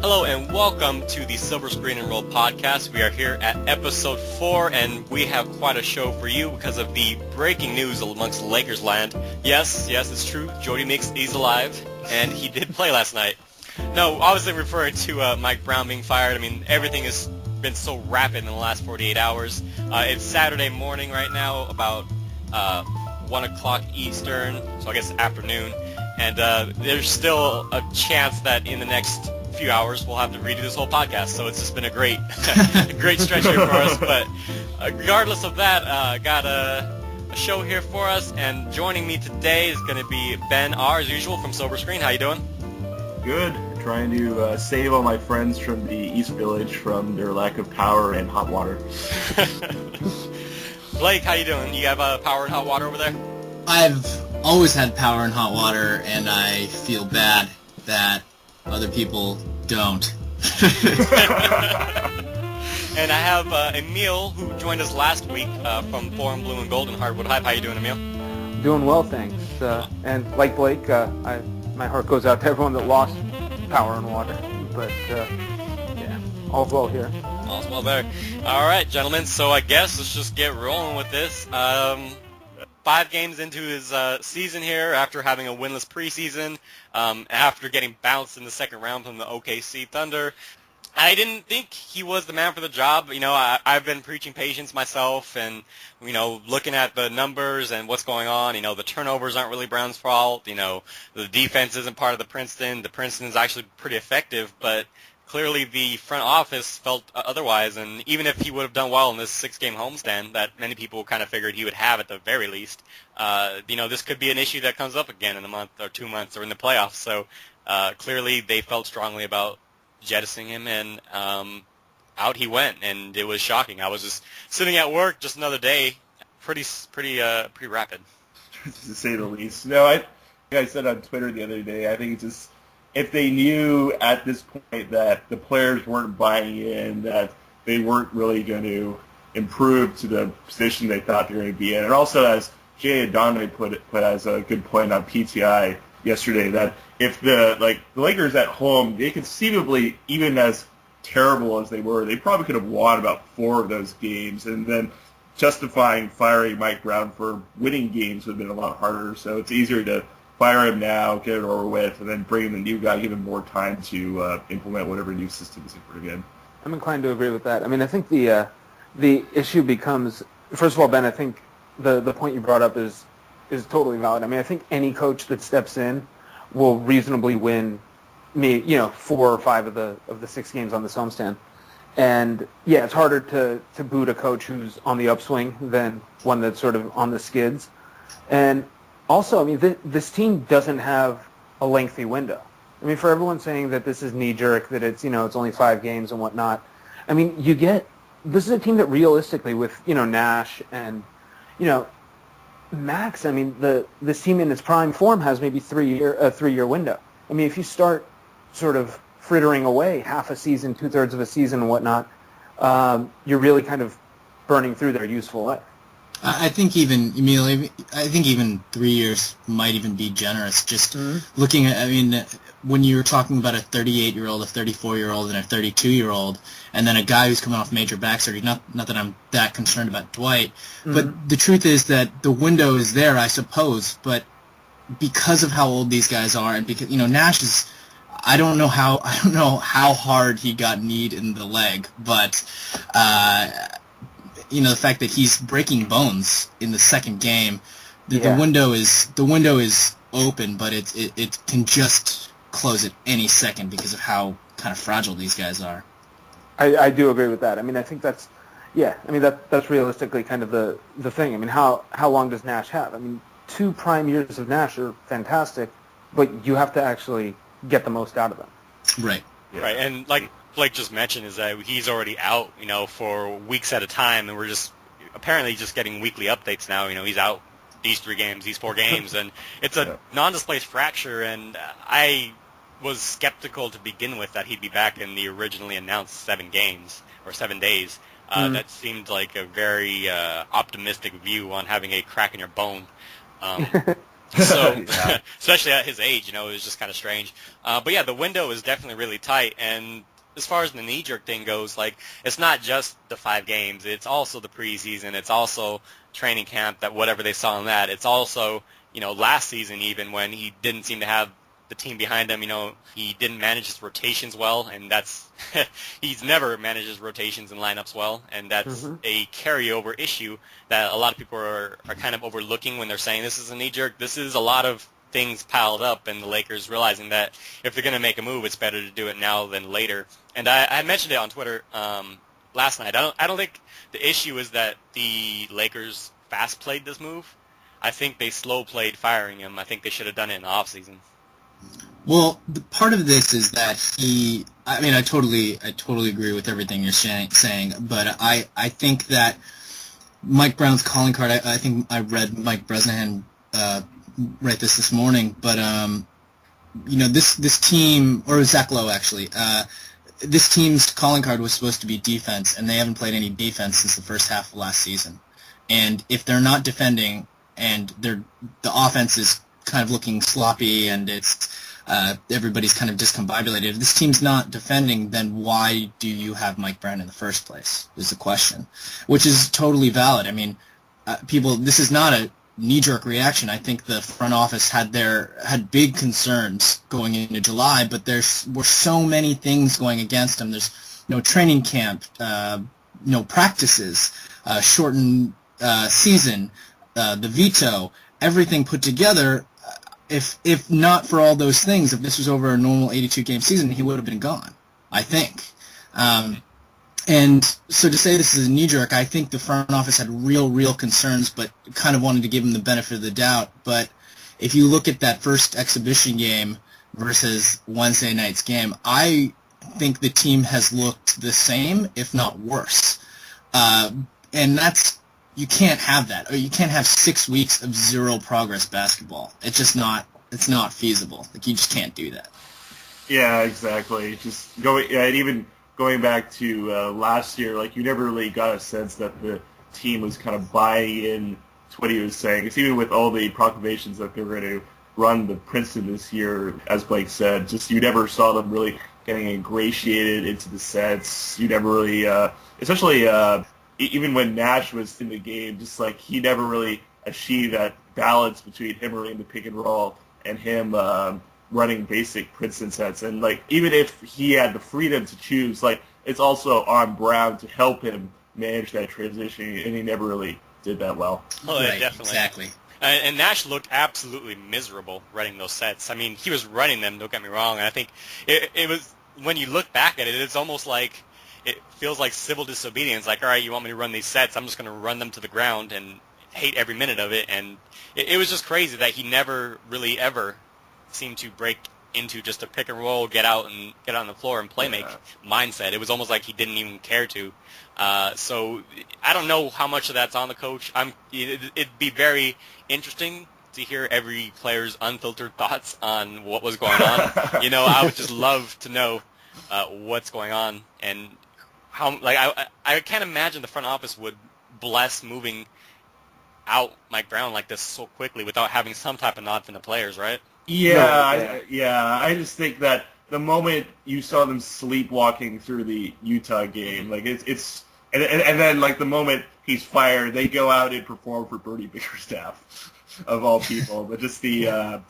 Hello and welcome to the Silver Screen and Roll podcast. We are here at episode 4 and we have quite a show for you because of the breaking news amongst Lakers land. Yes, it's true. Jody Meeks is alive and he did play last night. No, obviously referring to Mike Brown being fired. I mean, everything has been so rapid in the last 48 hours. It's Saturday morning right now, about 1 o'clock Eastern, so I guess afternoon. And there's still a chance that in the next few hours we'll have to redo this whole podcast. So it's just been a great great stretch here for us. But regardless of that, got a show here for us. And joining me today is going to be Ben R, as usual, from Silver Screen. How you doing? Good. Trying to save all my friends from the East Village from their lack of power and hot water. Blake, how you doing? You have power and hot water over there? I've always had power and hot water, and I feel bad that other people don't. And I have Emile, who joined us last week from Forum Blue and Gold in Hardwood Hive. How you doing, Emile? Doing well, thanks. And like Blake, my heart goes out to everyone that lost power and water. But, yeah, all's well here. All's well there. All right, gentlemen, so I guess let's just get rolling with this. 5 games into his season here after having a winless preseason, after getting bounced in the second round from the OKC Thunder. I didn't think he was the man for the job. You know, I've been preaching patience myself and, you know, looking at the numbers and what's going on. You know, the turnovers aren't really Brown's fault. You know, the defense isn't part of the Princeton. The Princeton is actually pretty effective, but clearly the front office felt otherwise. And even if he would have done well in this 6-game homestand that many people kind of figured he would have at the very least, you know, this could be an issue that comes up again in a month or 2 months or in the playoffs. So clearly they felt strongly about jettisoning him, and out he went, and it was shocking. I was just sitting at work just another day, pretty rapid, to say the least. No, like I said on Twitter the other day, I think it's just, if they knew at this point that the players weren't buying in, that they weren't really going to improve to the position they thought they were going to be in, and also as Jay Adonai put as a good point on PTI yesterday, that if the Lakers at home, they conceivably, even as terrible as they were, they probably could have won about 4 of those games, and then justifying firing Mike Brown for winning games would have been a lot harder. So it's easier to fire him now, get it over with, and then bring in the new guy, give him more time to implement whatever new system is for again. I'm inclined to agree with that. I mean, I think the issue becomes, first of all, Ben, I think the point you brought up is totally valid. I mean, I think any coach that steps in will reasonably win 4 or 5 of the 6 games on this homestand. And yeah, it's harder to boot a coach who's on the upswing than one that's sort of on the skids. And also, I mean, this team doesn't have a lengthy window. I mean, for everyone saying that this is knee-jerk, that it's only 5 games and whatnot, I mean, this is a team that realistically with, Nash and, Max, I mean, this team in its prime form has maybe a 3-year window. I mean, if you start sort of frittering away half a season, 2/3 of a season and whatnot, you're really kind of burning through their useful life. I think even, Emile, 3 years might even be generous. Just looking at, I mean, when you were talking about a 38-year-old, a 34-year-old, and a 32-year-old, and then a guy who's coming off major back surgery, not that I'm that concerned about Dwight, but the truth is that the window is there, I suppose, but because of how old these guys are, and because, Nash is, I don't know how hard he got kneed in the leg, but the fact that he's breaking bones in the second game, the window is open, but it can just close at any second because of how kind of fragile these guys are. I do agree with that. I mean, I think that's realistically kind of the thing. I mean, how long does Nash have? I mean, 2 prime years of Nash are fantastic, but you have to actually get the most out of them. Right. Yeah. Right, and like Blake just mentioned, is that he's already out, for weeks at a time, and we're just apparently just getting weekly updates now. He's out these 3 games, these 4 games, and it's a non-displaced fracture, and I was skeptical to begin with that he'd be back in the originally announced 7 games or 7 days. That seemed like a very optimistic view on having a crack in your bone. So, Yeah. especially at his age, it was just kind of strange. But yeah, the window is definitely really tight. And as far as the knee-jerk thing goes, like, it's not just the 5 games. It's also the preseason. It's also training camp, that whatever they saw in that. It's also, last season even when he didn't seem to have the team behind him, he didn't manage his rotations well, and that's he's never managed his rotations and lineups well, and that's a carryover issue that a lot of people are kind of overlooking when they're saying this is a knee-jerk. This is a lot of things piled up, and the Lakers realizing that if they're going to make a move, it's better to do it now than later. And I mentioned it on Twitter last night. I don't think the issue is that the Lakers fast-played this move. I think they slow-played firing him. I think they should have done it in the offseason. Well, the part of this is that I totally agree with everything you're saying, but I think that Mike Brown's calling card, I think I read Mike Bresnahan write this morning, but this team, or Zach Lowe actually, this team's calling card was supposed to be defense, and they haven't played any defense since the first half of last season. And if they're not defending and the offense is kind of looking sloppy and it's everybody's kind of discombobulated, if this team's not defending, then why do you have Mike Brown in the first place is the question, which is totally valid. I mean, this is not a knee-jerk reaction. I think the front office had big concerns going into July, but there were so many things going against them. There's no training camp, no practices, shortened season, the veto, everything put together. If not for all those things, if this was over a normal 82-game season, he would have been gone, I think. And so to say this is a knee-jerk, I think the front office had real concerns, but kind of wanted to give him the benefit of the doubt. But if you look at that first exhibition game versus Wednesday night's game, I think the team has looked the same, if not worse. And you can't have that. Or you can't have 6 weeks of zero progress basketball. It's just not feasible. Like, you just can't do that. Yeah, exactly. And even going back to last year, like, you never really got a sense that the team was kind of buying in to what he was saying. It's even with all the proclamations that they were going to run the Princeton this year, as Blake said, just you never saw them really getting ingratiated into the sets. You never really, especially even when Nash was in the game, just like he never really achieved that balance between him running the pick and roll and him running basic Princeton sets. And like, even if he had the freedom to choose, like, it's also on Brown to help him manage that transition, and he never really did that well. Oh, right, definitely. Exactly. And Nash looked absolutely miserable running those sets. I mean, he was running them, don't get me wrong, and I think it was, when you look back at it, it's almost like, it feels like civil disobedience. Like, all right, you want me to run these sets, I'm just going to run them to the ground and hate every minute of it. And it was just crazy that he never really ever seemed to break into just a pick and roll, get out on the floor and play make mindset. It was almost like he didn't even care to. So I don't know how much of that's on the coach. It'd be very interesting to hear every player's unfiltered thoughts on what was going on. I would just love to know what's going on, and how, like, I can't imagine the front office would bless moving out Mike Brown like this so quickly without having some type of nod from the players, right? Yeah, I just think that the moment you saw them sleepwalking through the Utah game, like, it's and then, like, the moment he's fired, they go out and perform for Bernie Bickerstaff, of all people. But I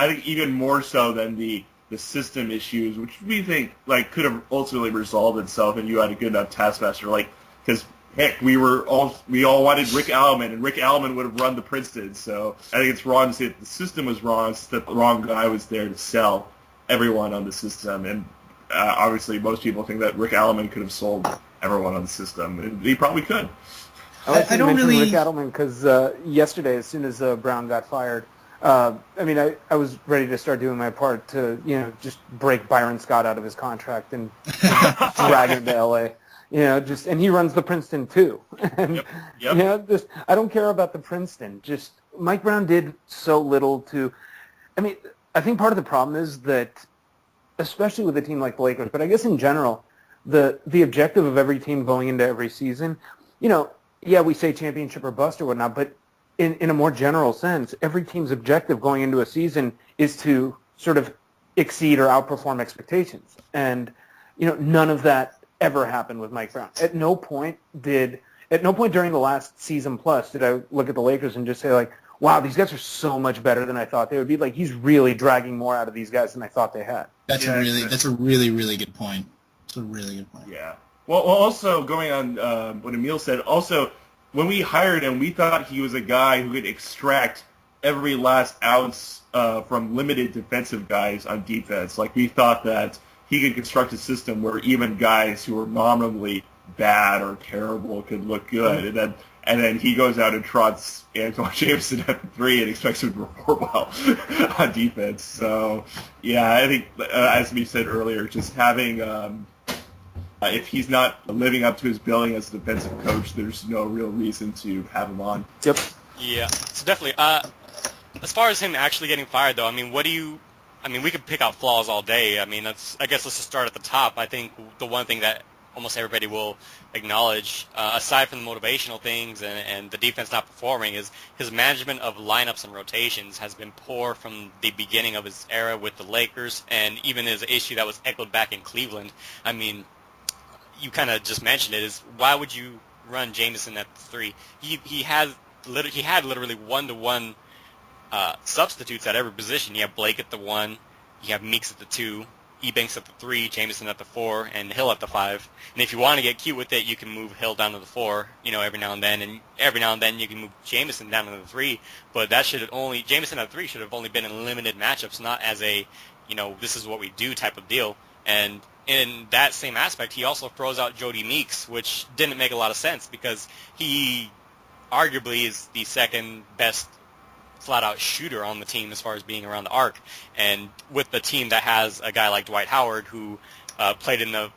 think even more so than the system issues, which we think, like, could have ultimately resolved itself, and you had a good enough taskmaster, like, because heck, we all wanted Rick Alleman, and Rick Alleman would have run the Princeton. So I think it's wrong to say that the system was wrong, it's that the wrong guy was there to sell everyone on the system. And obviously, most people think that Rick Alleman could have sold everyone on the system, and he probably could. I don't really Rick Alleman because yesterday, as soon as Brown got fired, I was ready to start doing my part to, just break Byron Scott out of his contract and drag him to L.A. And he runs the Princeton too. And, Yep. I don't care about the Princeton. Just Mike Brown did so little to, I think part of the problem is that, especially with a team like the Lakers, but I guess in general, the objective of every team going into every season, we say championship or bust or whatnot, but in a more general sense, every team's objective going into a season is to sort of exceed or outperform expectations. And, none of that ever happened with Mike Brown. At no point during the last season plus did I look at the Lakers and just say, like, wow, these guys are so much better than I thought they would be. Like, he's really dragging more out of these guys than I thought they had. That's a really, really good point. It's a really good point. Yeah. Well, also going on what Emile said, also when we hired him, we thought he was a guy who could extract every last ounce from limited defensive guys on defense. Like, we thought that he could construct a system where even guys who were nominally bad or terrible could look good, and then he goes out and trots Antoine Jameson at the 3 and expects him to perform well on defense. So, yeah, I think, as we said earlier, just having if he's not living up to his billing as a defensive coach, there's no real reason to have him on. Yep. Yeah, so definitely. As far as him actually getting fired, though, we could pick out flaws all day. I guess let's just start at the top. I think the one thing that almost everybody will acknowledge, aside from the motivational things and the defense not performing, is his management of lineups and rotations has been poor from the beginning of his era with the Lakers, and even his issue that was echoed back in Cleveland. You kind of just mentioned it, is why would you run Jameson at the 3? He had literally 1-to-1 substitutes at every position. You have Blake at the 1, you have Meeks at the 2, Ebanks at the 3, Jameson at the 4, and Hill at the 5. And if you want to get cute with it, you can move Hill down to the 4, every now and then, you can move Jameson down to the 3. But Jameson at the 3 should have only been in limited matchups, not as a, this is what we do type of deal. And in that same aspect, he also throws out Jody Meeks, which didn't make a lot of sense because he arguably is the second best flat-out shooter on the team as far as being around the arc. And with the team that has a guy like Dwight Howard who played in the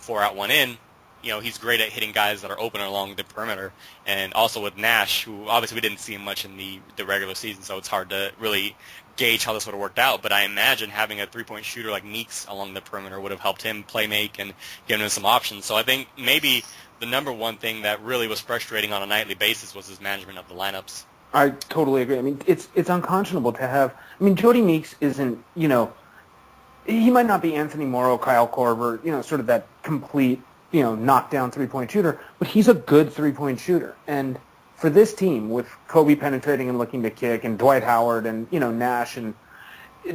4-out-1-in, he's great at hitting guys that are open along the perimeter. And also with Nash, who obviously we didn't see him much in the regular season, so it's hard to really gauge how this would have worked out. But I imagine having a three-point shooter like Meeks along the perimeter would have helped him play make and given him some options. So I think maybe the number one thing that really was frustrating on a nightly basis was his management of the lineups. I totally agree. It's unconscionable to have. Jody Meeks isn't, he might not be Anthony Morrow, Kyle Korver, sort of that complete, knockdown three-point shooter, but he's a good three-point shooter. And for this team, with Kobe penetrating and looking to kick, and Dwight Howard and, Nash, and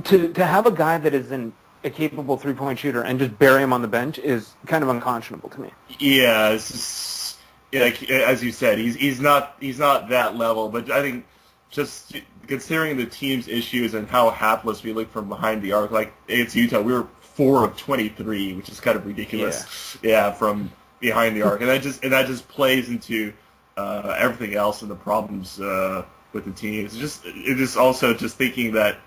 to have a guy that isn't a capable three-point shooter and just bury him on the bench is kind of unconscionable to me. Yeah, it's just... Yeah, as you said, he's not that level, but I think just considering the team's issues and how hapless we look from behind the arc, like against Utah, we were 4 of 23, which is kind of ridiculous. Yeah, from behind the arc, and that just plays into everything else and the problems with the team. It's just also just thinking that,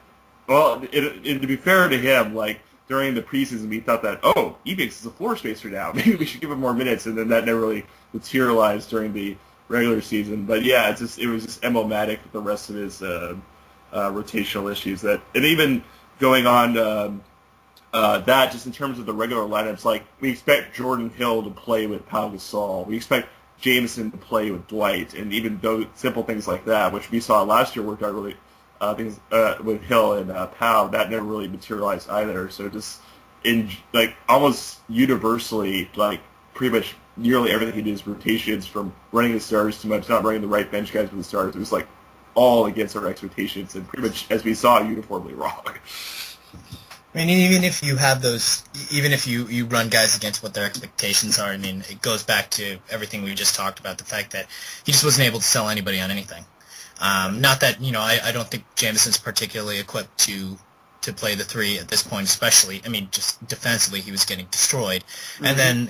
well, to be fair to him, like during the preseason, we thought that Ebanks is a floor spacer now. Maybe we should give him more minutes, and then that never really materialized during the regular season. But yeah, it was just emblematic with the rest of his rotational issues. And even going on that, just in terms of the regular lineups, like we expect Jordan Hill to play with Pau Gasol, we expect Jameson to play with Dwight, and even though simple things like that, which we saw last year worked out really. Things with Hill and Pau, that never really materialized either. So just in almost universally, pretty much nearly everything he did is rotations, from running the starters too much, not running the right bench guys with the starters. It was all against our expectations, and pretty much, as we saw, uniformly wrong. Even if you have those, even if you run guys against what their expectations are, it goes back to everything we just talked about, the fact that he just wasn't able to sell anybody on anything. Not that, I don't think Jameson's particularly equipped to play the 3 at this point, especially. Just defensively, he was getting destroyed. Mm-hmm. And then,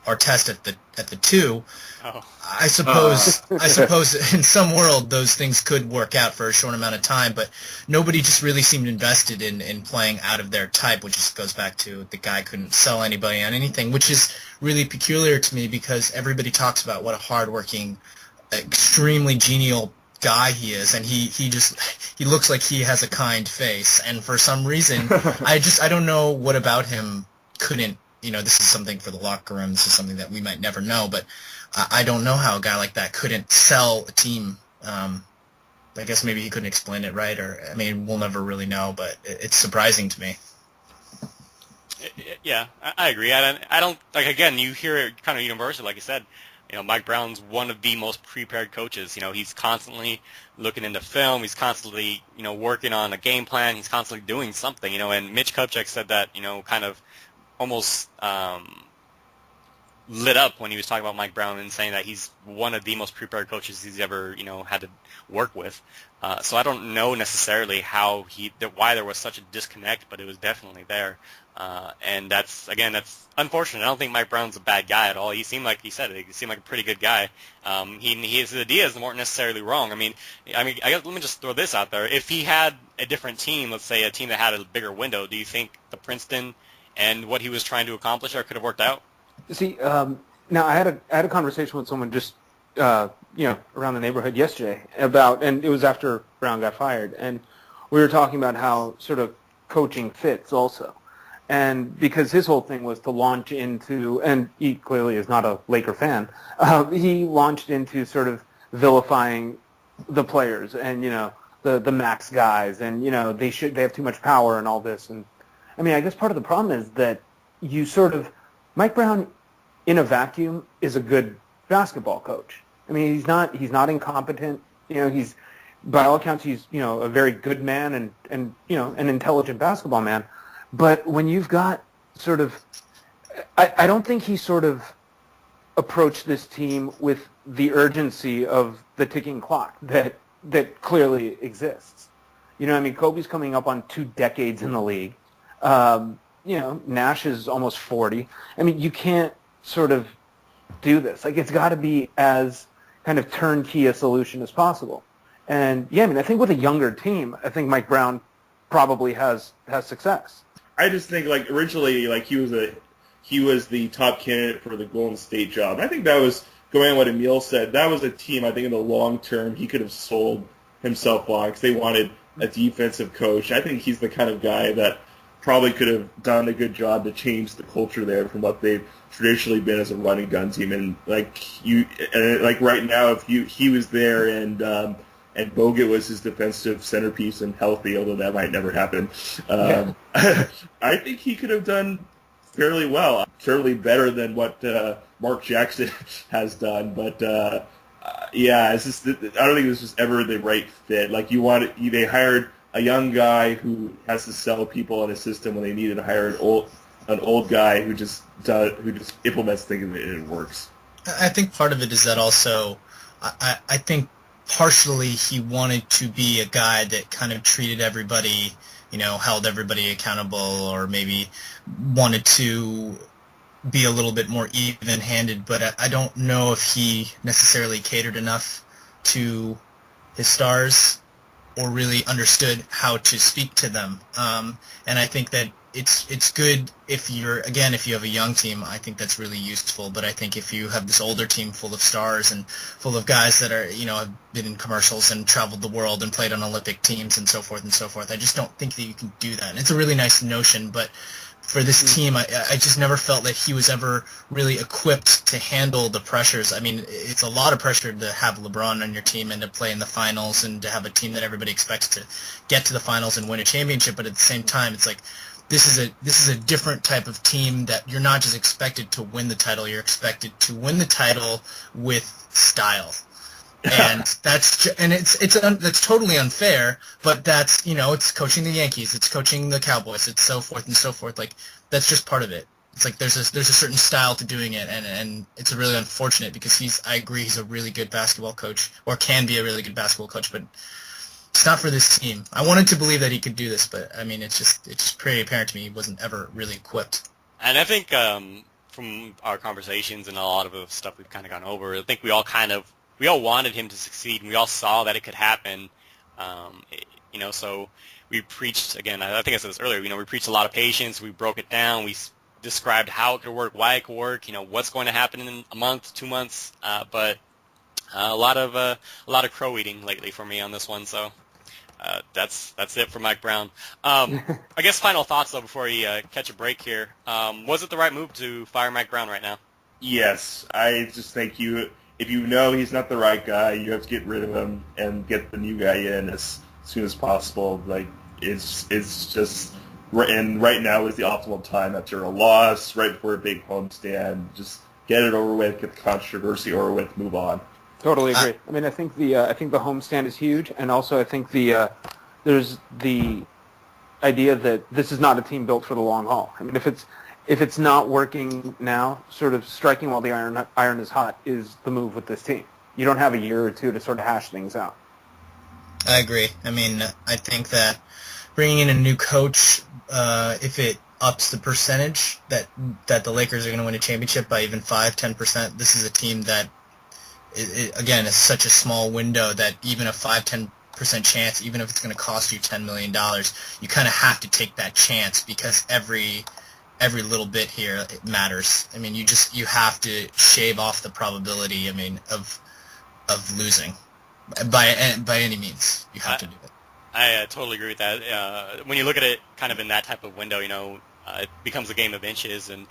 Artest at the 2. Oh. I suppose in some world those things could work out for a short amount of time, but nobody just really seemed invested in playing out of their type, which just goes back to the guy couldn't sell anybody on anything, which is really peculiar to me because everybody talks about what a hardworking, extremely genial guy he is, and he looks like he has a kind face, and for some reason I don't know what about him couldn't, this is something for the locker room, this is something that we might never know, but I don't know how a guy like that couldn't sell a team. I guess maybe he couldn't explain it right, or I mean, we'll never really know, but it's surprising to me. Yeah, I agree. I don't like. Again, you hear it kind of universal, like you said. Mike Brown's one of the most prepared coaches. He's constantly looking into film. He's constantly, working on a game plan. He's constantly doing something. And Mitch Kupchak said that, kind of almost lit up when he was talking about Mike Brown and saying that he's one of the most prepared coaches he's ever, had to work with. So I don't know necessarily why there was such a disconnect, but it was definitely there. And that's unfortunate. I don't think Mike Brown's a bad guy at all. He seemed like a pretty good guy. His ideas weren't necessarily wrong. I guess let me just throw this out there. If he had a different team, let's say a team that had a bigger window, do you think the Princeton and what he was trying to accomplish there could have worked out? See, now I had a conversation with someone just around the neighborhood yesterday and it was after Brown got fired, and we were talking about how sort of coaching fits also, and because his whole thing was to launch into, and he clearly is not a Laker fan, he launched into sort of vilifying the players and the max guys, and they have too much power and all this, and I guess part of the problem is that you sort of Mike Brown, in a vacuum, is a good basketball coach. He's not incompetent. He's, by all accounts, he's a very good man and an intelligent basketball man. But when you've got sort of, I don't think he sort of approached this team with the urgency of the ticking clock that clearly exists. Kobe's coming up on 2 decades in the league. Nash is almost 40. You can't sort of do this. It's got to be as kind of turnkey a solution as possible. And I think with a younger team, I think Mike Brown probably has success. I just think originally he was the top candidate for the Golden State job. And I think that was, going on what Emile said, that was a team I think in the long term he could have sold himself on because they wanted a defensive coach. I think he's the kind of guy that probably could have done a good job to change the culture there from what they've traditionally been as a run and gun team. And right now, if he was there and Bogut was his defensive centerpiece and healthy, although that might never happen, I think he could have done fairly well. Certainly better than what Mark Jackson has done, but it's just I don't think this was ever the right fit. They hired a young guy who has to sell people in a system when they needed to hire an old guy who just implements things and it works. I think part of it is that also, I think partially he wanted to be a guy that kind of treated everybody, held everybody accountable, or maybe wanted to be a little bit more even-handed, but I don't know if he necessarily catered enough to his stars or really understood how to speak to them. And I think that it's good if you have a young team. I think that's really useful. But I think if you have this older team full of stars and full of guys that are, have been in commercials and traveled the world and played on Olympic teams and so forth, I just don't think that you can do that. And it's a really nice notion, but for this team, I just never felt that he was ever really equipped to handle the pressures. It's a lot of pressure to have LeBron on your team and to play in the finals and to have a team that everybody expects to get to the finals and win a championship. But at the same time, it's like this is a different type of team that you're not just expected to win the title. You're expected to win the title with style. And that's totally unfair, but that's, it's coaching the Yankees, it's coaching the Cowboys, it's so forth and so forth. That's just part of it. It's like there's a certain style to doing it, and it's really unfortunate because I agree he's a really good basketball coach, or can be a really good basketball coach, but it's not for this team. I wanted to believe that he could do this, but it's pretty apparent to me he wasn't ever really equipped. And I think from our conversations and a lot of the stuff we've kind of gone over, I think we all wanted him to succeed, and we all saw that it could happen. So we preached, again, I think I said this earlier, we preached a lot of patience. We broke it down. We described how it could work, why it could work, what's going to happen in a month, 2 months. But a lot of crow eating lately for me on this one. So that's it for Mike Brown. I guess final thoughts, though, before you catch a break here. Was it the right move to fire Mike Brown right now? Yes, I just think if you know he's not the right guy, you have to get rid of him and get the new guy in as soon as possible. Like it's just and right now is the optimal time after a loss, right before a big homestand. Just get it over with, get the controversy over with, move on. Totally agree. I mean, I think the homestand is huge, and also I think there's the idea that this is not a team built for the long haul. I mean, if it's not working now, sort of striking while the iron is hot is the move with this team. You don't have a year or two to sort of hash things out. I agree. I mean, I think that bringing in a new coach, if it ups the percentage that the Lakers are going to win a championship by even 5-10%, this is a team that, again, is such a small window that even a 5-10% chance, even if it's going to cost you $10 million, you kind of have to take that chance because every little bit here it matters. I mean, you have to shave off the probability. I mean, of losing by any means. You have to do it. I totally agree with that. When you look at it kind of in that type of window, it becomes a game of inches, and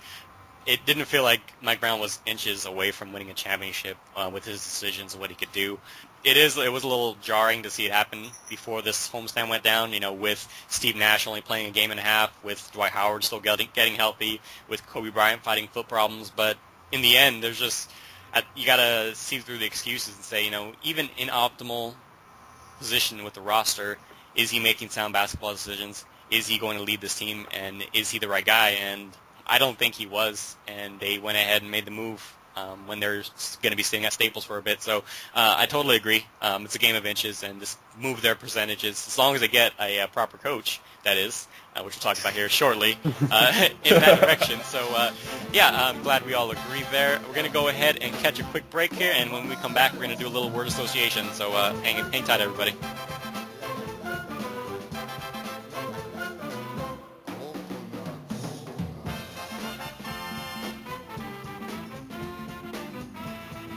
it didn't feel like Mike Brown was inches away from winning a championship with his decisions and what he could do. It was a little jarring to see it happen before this homestand went down, with Steve Nash only playing a game and a half, with Dwight Howard still getting healthy, with Kobe Bryant fighting foot problems. But in the end, there's just, you got to see through the excuses and say, even in optimal position with the roster, is he making sound basketball decisions? Is he going to lead this team? And is he the right guy? And I don't think he was, and they went ahead and made the move when they're going to be staying at Staples for a bit. So I totally agree. It's a game of inches, and just move their percentages, as long as they get a proper coach, that is, which we'll talk about here shortly, in that direction. So, I'm glad we all agree there. We're going to go ahead and catch a quick break here, and when we come back, we're going to do a little word association. So hang tight, everybody.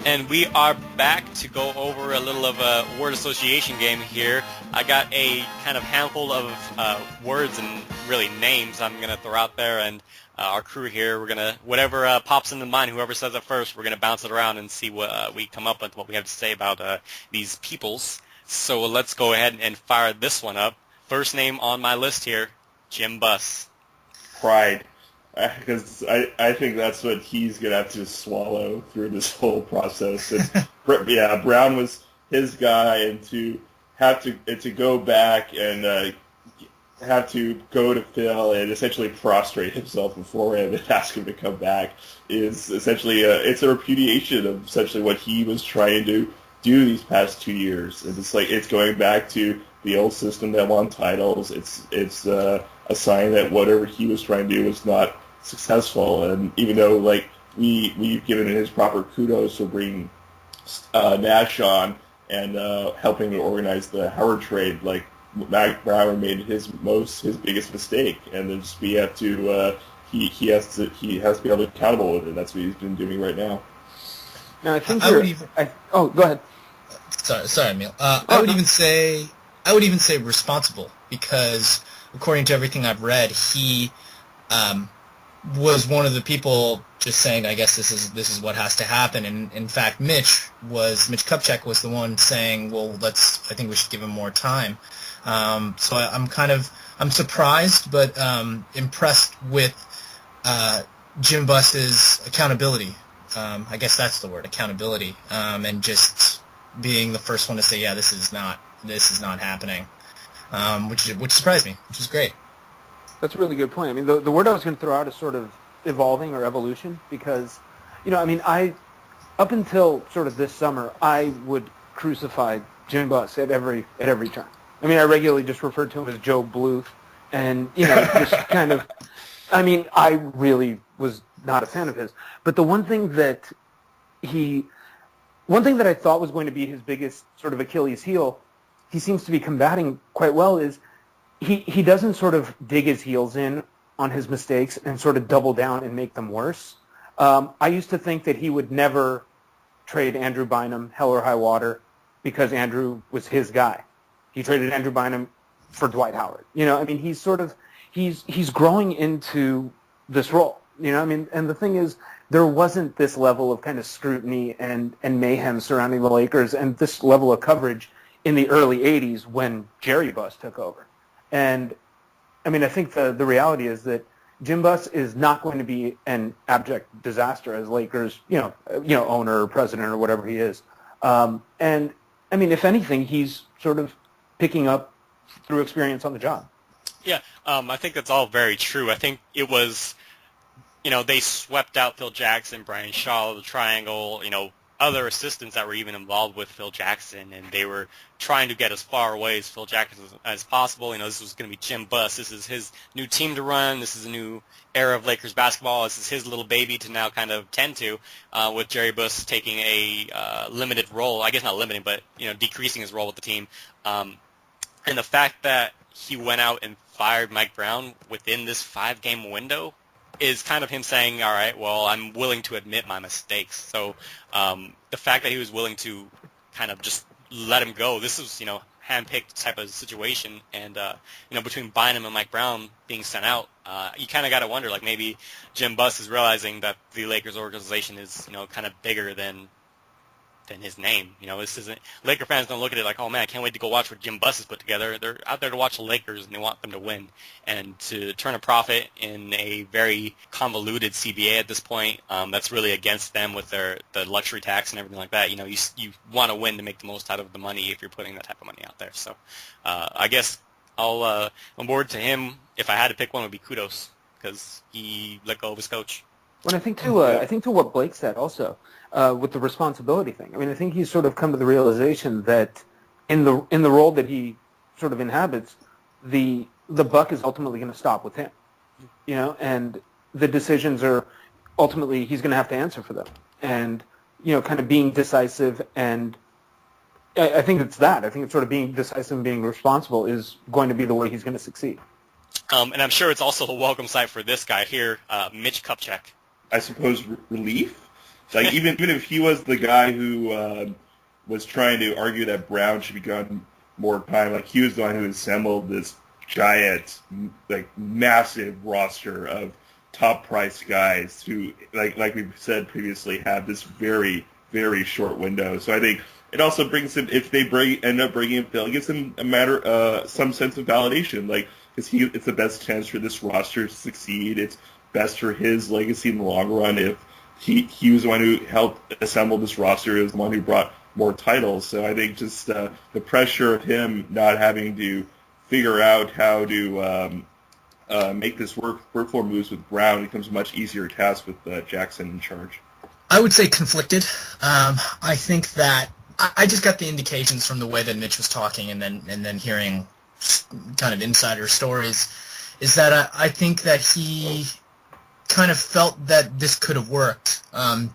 And we are back to go over a little of a word association game here. I got a kind of handful of words and really names I'm going to throw out there, and our crew here, we're going to, whatever pops into mind, whoever says it first, we're going to bounce it around and see what we come up with, what we have to say about these peoples. So let's go ahead and fire this one up. First name on my list here, Jim Buss. Pride. Because I think that's what he's going to have to swallow through this whole process. Brown was his guy, and to have to go back and have to go to Phil and essentially prostrate himself before him and ask him to come back is essentially it's a repudiation of essentially what he was trying to do these past 2 years. And it's going back to the old system that won titles. It's a sign that whatever he was trying to do was not successful. And even though we've given his proper kudos for bringing Nash on and helping to organize the Howard trade, Mike Brown made his biggest mistake, and then he has to be held accountable with it. That's what he's been doing right now. Now I think go ahead. Sorry, Emile. I would even say responsible, because according to everything I've read, he was one of the people just saying, I guess this is what has to happen. And in fact, Mitch Kupchak was the one saying, well, I think we should give him more time. So I'm surprised, but impressed with Jim Buss's accountability. I guess that's the word, accountability, and just being the first one to say, yeah, this is not happening, which surprised me, which is great. That's a really good point. I mean, the word I was going to throw out is sort of evolving or evolution, because, up until sort of this summer, I would crucify Jim Buss at every turn. I mean, I regularly just referred to him as Joe Bluth, and, just kind of, I really was not a fan of his. But the one thing that I thought was going to be his biggest sort of Achilles heel, he seems to be combating quite well, is he doesn't sort of dig his heels in on his mistakes and sort of double down and make them worse. I used to think that he would never trade Andrew Bynum, hell or high water, because Andrew was his guy. He traded Andrew Bynum for Dwight Howard. He's growing into this role. I mean, and the thing is, there wasn't this level of kind of scrutiny and mayhem surrounding the Lakers and this level of coverage in the early 80s when Jerry Buss took over. And, I mean, I think the reality is that Jim Buss is not going to be an abject disaster as Lakers, owner or president or whatever he is. And, I mean, if anything, he's sort of picking up through experience on the job. Yeah, I think that's all very true. I think it was, they swept out Phil Jackson, Brian Shaw, the Triangle, other assistants that were even involved with Phil Jackson, and they were trying to get as far away as Phil Jackson as possible. This was going to be Jim Buss. This is his new team to run. This is a new era of Lakers basketball. This is his little baby to now kind of tend to, with Jerry Buss taking a limited role. I guess not limited, but decreasing his role with the team. And the fact that he went out and fired Mike Brown within this 5-game window is kind of him saying, all right, well, I'm willing to admit my mistakes. So the fact that he was willing to kind of just let him go, this was, hand-picked type of situation. And, between Bynum and Mike Brown being sent out, you kind of got to wonder, like, maybe Jim Buss is realizing that the Lakers organization is, kind of bigger than his name. This isn't, Laker fans don't look at it like, oh man, I can't wait to go watch what Jim Buss has put together. They're out there to watch the Lakers and they want them to win. And to turn a profit in a very convoluted CBA at this point, that's really against them with the luxury tax and everything like that. You want to win to make the most out of the money if you're putting that type of money out there. So I guess I'll on board to him. If I had to pick one, would be kudos because he let go of his coach. Well, I think to what Blake said also, with the responsibility thing. I mean, I think he's sort of come to the realization that in the role that he sort of inhabits, the buck is ultimately going to stop with him, and the decisions are ultimately he's going to have to answer for them, and kind of being decisive. And I think it's that. I think it's sort of being decisive and being responsible is going to be the way he's going to succeed. And I'm sure it's also a welcome sight for this guy here, Mitch Kupchak. I suppose relief. Like even if he was the guy who was trying to argue that Brown should be given more time, like he was the one who assembled this giant, like massive roster of top priced guys who, like we've said previously, have this very, very short window. So I think it also brings him, if they end up bringing him Phil, it gives him some sense of validation, like because it's the best chance for this roster to succeed. It's best for his legacy in the long run if he was the one who helped assemble this roster. He was the one who brought more titles. So I think just the pressure of him not having to figure out how to make this work for moves with Brown becomes a much easier task with Jackson in charge. I would say conflicted. I think that I just got the indications from the way that Mitch was talking and then hearing kind of insider stories is that I think that he kind of felt that this could have worked. And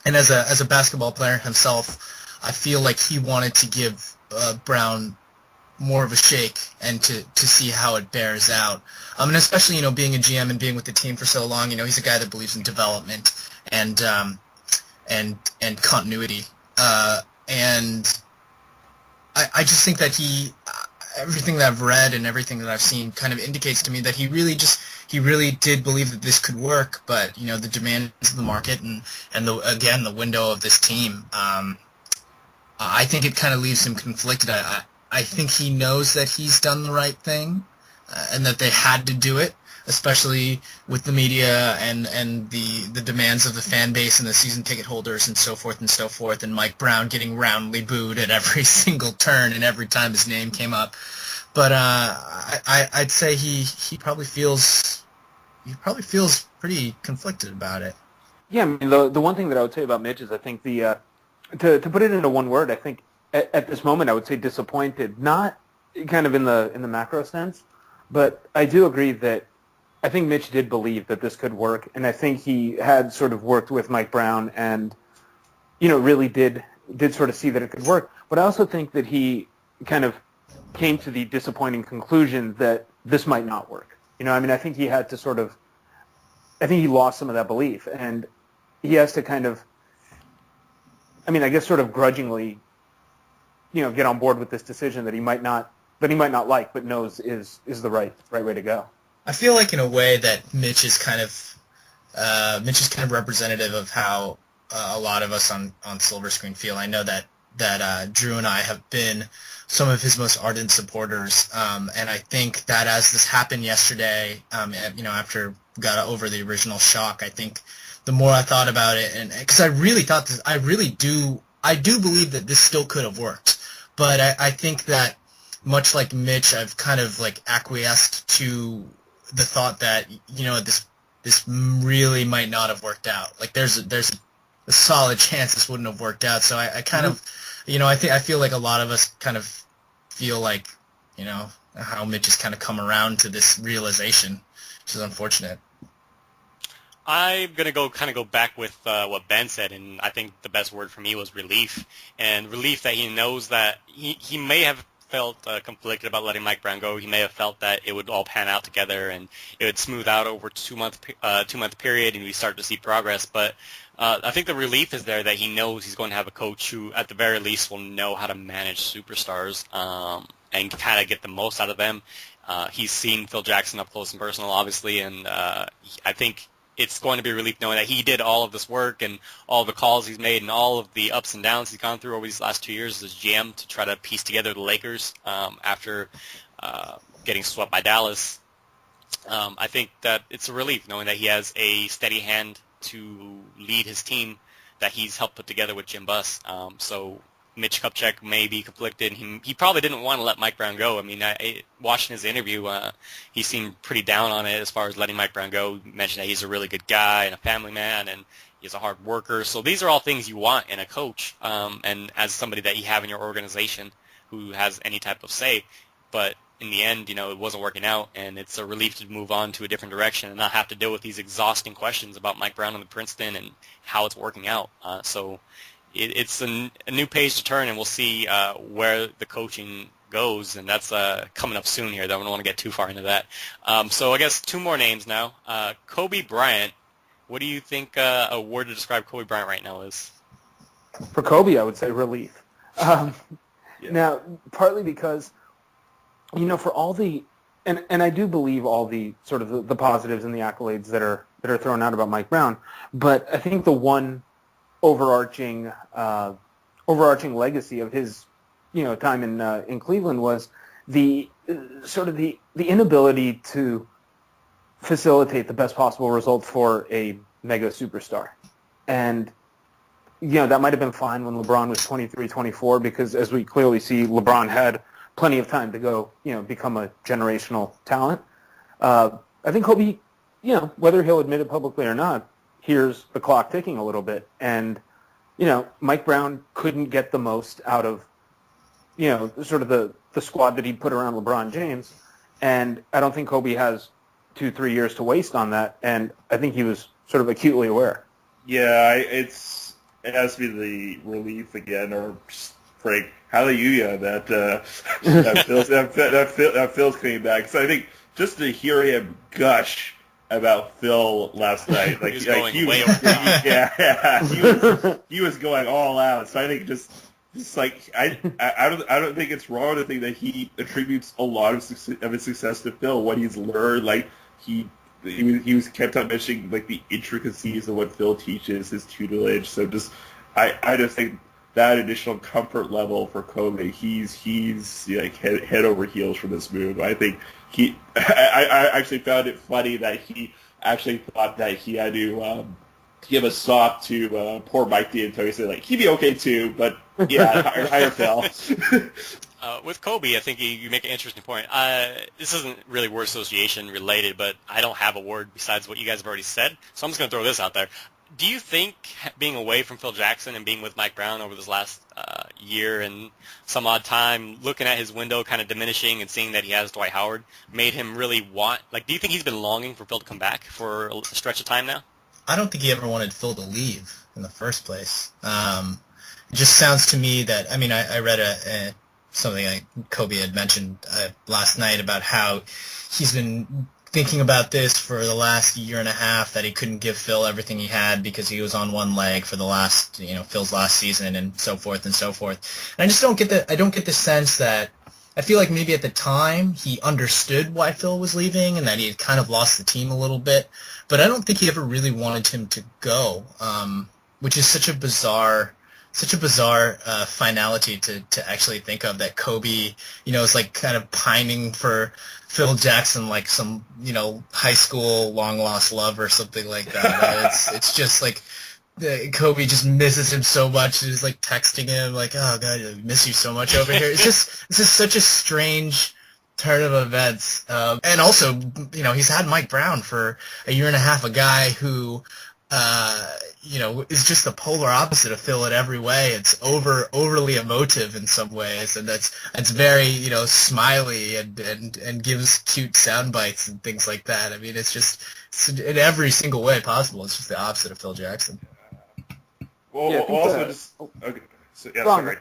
as a basketball player himself, I feel like he wanted to give Brown more of a shake and to see how it bears out. And especially, being a GM and being with the team for so long, he's a guy that believes in development and continuity. And I just think that everything that I've read and everything that I've seen kind of indicates to me that he really did believe that this could work, but the demands of the market and the window of this team, I think it kind of leaves him conflicted. I think he knows that he's done the right thing, and that they had to do it, especially with the media and the demands of the fan base and the season ticket holders and so forth, and Mike Brown getting roundly booed at every single turn and every time his name came up. But I'd say he probably feels pretty conflicted about it. Yeah, I mean, the one thing that I would say about Mitch is I think to put it into one word, I think at this moment I would say disappointed, not kind of in the macro sense, but I do agree that I think Mitch did believe that this could work, and I think he had sort of worked with Mike Brown and really did sort of see that it could work. But I also think that he kind of came to the disappointing conclusion that this might not work. I think he had to I think he lost some of that belief, and he has to kind of, I guess sort of grudgingly, get on board with this decision that he might not like, but knows is the right way to go. I feel like in a way that Mitch is kind of Mitch is kind of representative of how a lot of us on Silver Screen feel. I know that Drew and I have been some of his most ardent supporters, and I think that as this happened yesterday, after got over the original shock, I think the more I thought about it, and because I really thought this, I do believe that this still could have worked, but I think that much like Mitch, I've kind of like acquiesced to the thought that this really might not have worked out. Like there's a solid chance this wouldn't have worked out. So I kind of, I feel like a lot of us kind of feel like, how Mitch has kind of come around to this realization, which is unfortunate. I'm going to go back with what Ben said, and I think the best word for me was relief. And relief that he knows that he may have felt conflicted about letting Mike Brown go. He may have felt that it would all pan out together and it would smooth out over a 2 month period and we start to see progress. But I think the relief is there that he knows he's going to have a coach who, at the very least, will know how to manage superstars and kind of get the most out of them. He's seen Phil Jackson up close and personal, obviously, and I think it's going to be a relief knowing that he did all of this work and all the calls he's made and all of the ups and downs he's gone through over these last 2 years as GM to try to piece together the Lakers after getting swept by Dallas. I think that it's a relief knowing that he has a steady hand to lead his team that he's helped put together with Jim Buss. So Mitch Kupchak may be conflicted. He probably didn't want to let Mike Brown go. I mean, watching his interview, he seemed pretty down on it as far as letting Mike Brown go. He mentioned that he's a really good guy and a family man, and he's a hard worker. So these are all things you want in a coach, and as somebody that you have in your organization who has any type of say. But in the end, it wasn't working out, and it's a relief to move on to a different direction and not have to deal with these exhausting questions about Mike Brown and the Princeton and how it's working out. So it's a new page to turn, and we'll see where the coaching goes, and that's coming up soon here. I don't want to get too far into that. So I guess 2 more names now. Kobe Bryant. What do you think a word to describe Kobe Bryant right now is? For Kobe, I would say relief. Now, partly because, for all the, and I do believe all the sort of the positives and the accolades that are thrown out about Mike Brown, but I think the one overarching legacy of his time in Cleveland was the sort of the inability to facilitate the best possible results for a mega superstar. And that might have been fine when LeBron was 23, 24, because as we clearly see, LeBron had plenty of time to go become a generational talent. I think Kobe, whether he'll admit it publicly or not, here's the clock ticking a little bit. And, Mike Brown couldn't get the most out of, sort of the squad that he put around LeBron James. And I don't think Kobe has 2-3 years to waste on that. And I think he was sort of acutely aware. Yeah, it has to be the relief again, or Frank, hallelujah, that Phil's coming back. So I think just to hear him gush about Phil last night, he was going all out. So I think just like I don't think it's wrong to think that he attributes a lot of his success to Phil. What he's learned, like he was kept on mentioning like the intricacies of what Phil teaches, his tutelage. So I just think that additional comfort level for Kobe, he's like head over heels for this move. I think I actually found it funny that he actually thought that he had to give a soft to poor Mike D'Antoni. He said like he'd be okay too, but yeah, hire Phil. With Kobe, I think you make an interesting point. This isn't really word association related, but I don't have a word besides what you guys have already said, so I'm just going to throw this out there. Do you think being away from Phil Jackson and being with Mike Brown over this last year and some odd time, looking at his window kind of diminishing and seeing that he has Dwight Howard, made him really want, like, do you think he's been longing for Phil to come back for a stretch of time now? I don't think he ever wanted Phil to leave in the first place. It just sounds to me that, I mean, I read something like Kobe had mentioned last night about how he's been thinking about this for the last year and a half, that he couldn't give Phil everything he had because he was on one leg for the last, Phil's last season and so forth and so forth. And I just don't get the sense that I feel like maybe at the time he understood why Phil was leaving and that he had kind of lost the team a little bit, but I don't think he ever really wanted him to go, which is such a bizarre finality to actually think of, that Kobe, is like kind of pining for Phil Jackson like some, high school long lost love or something like that. It's just like Kobe just misses him so much. He's like texting him like, "Oh God, I miss you so much over here." It's just such a strange turn of events. And also, he's had Mike Brown for a year and a half, a guy who, is just the polar opposite of Phil in every way. It's overly emotive in some ways, and that's very, smiley and gives cute sound bites and things like that. I mean, it's in every single way possible. It's just the opposite of Phil Jackson. Well, Yeah, also just okay. So yeah, sorry.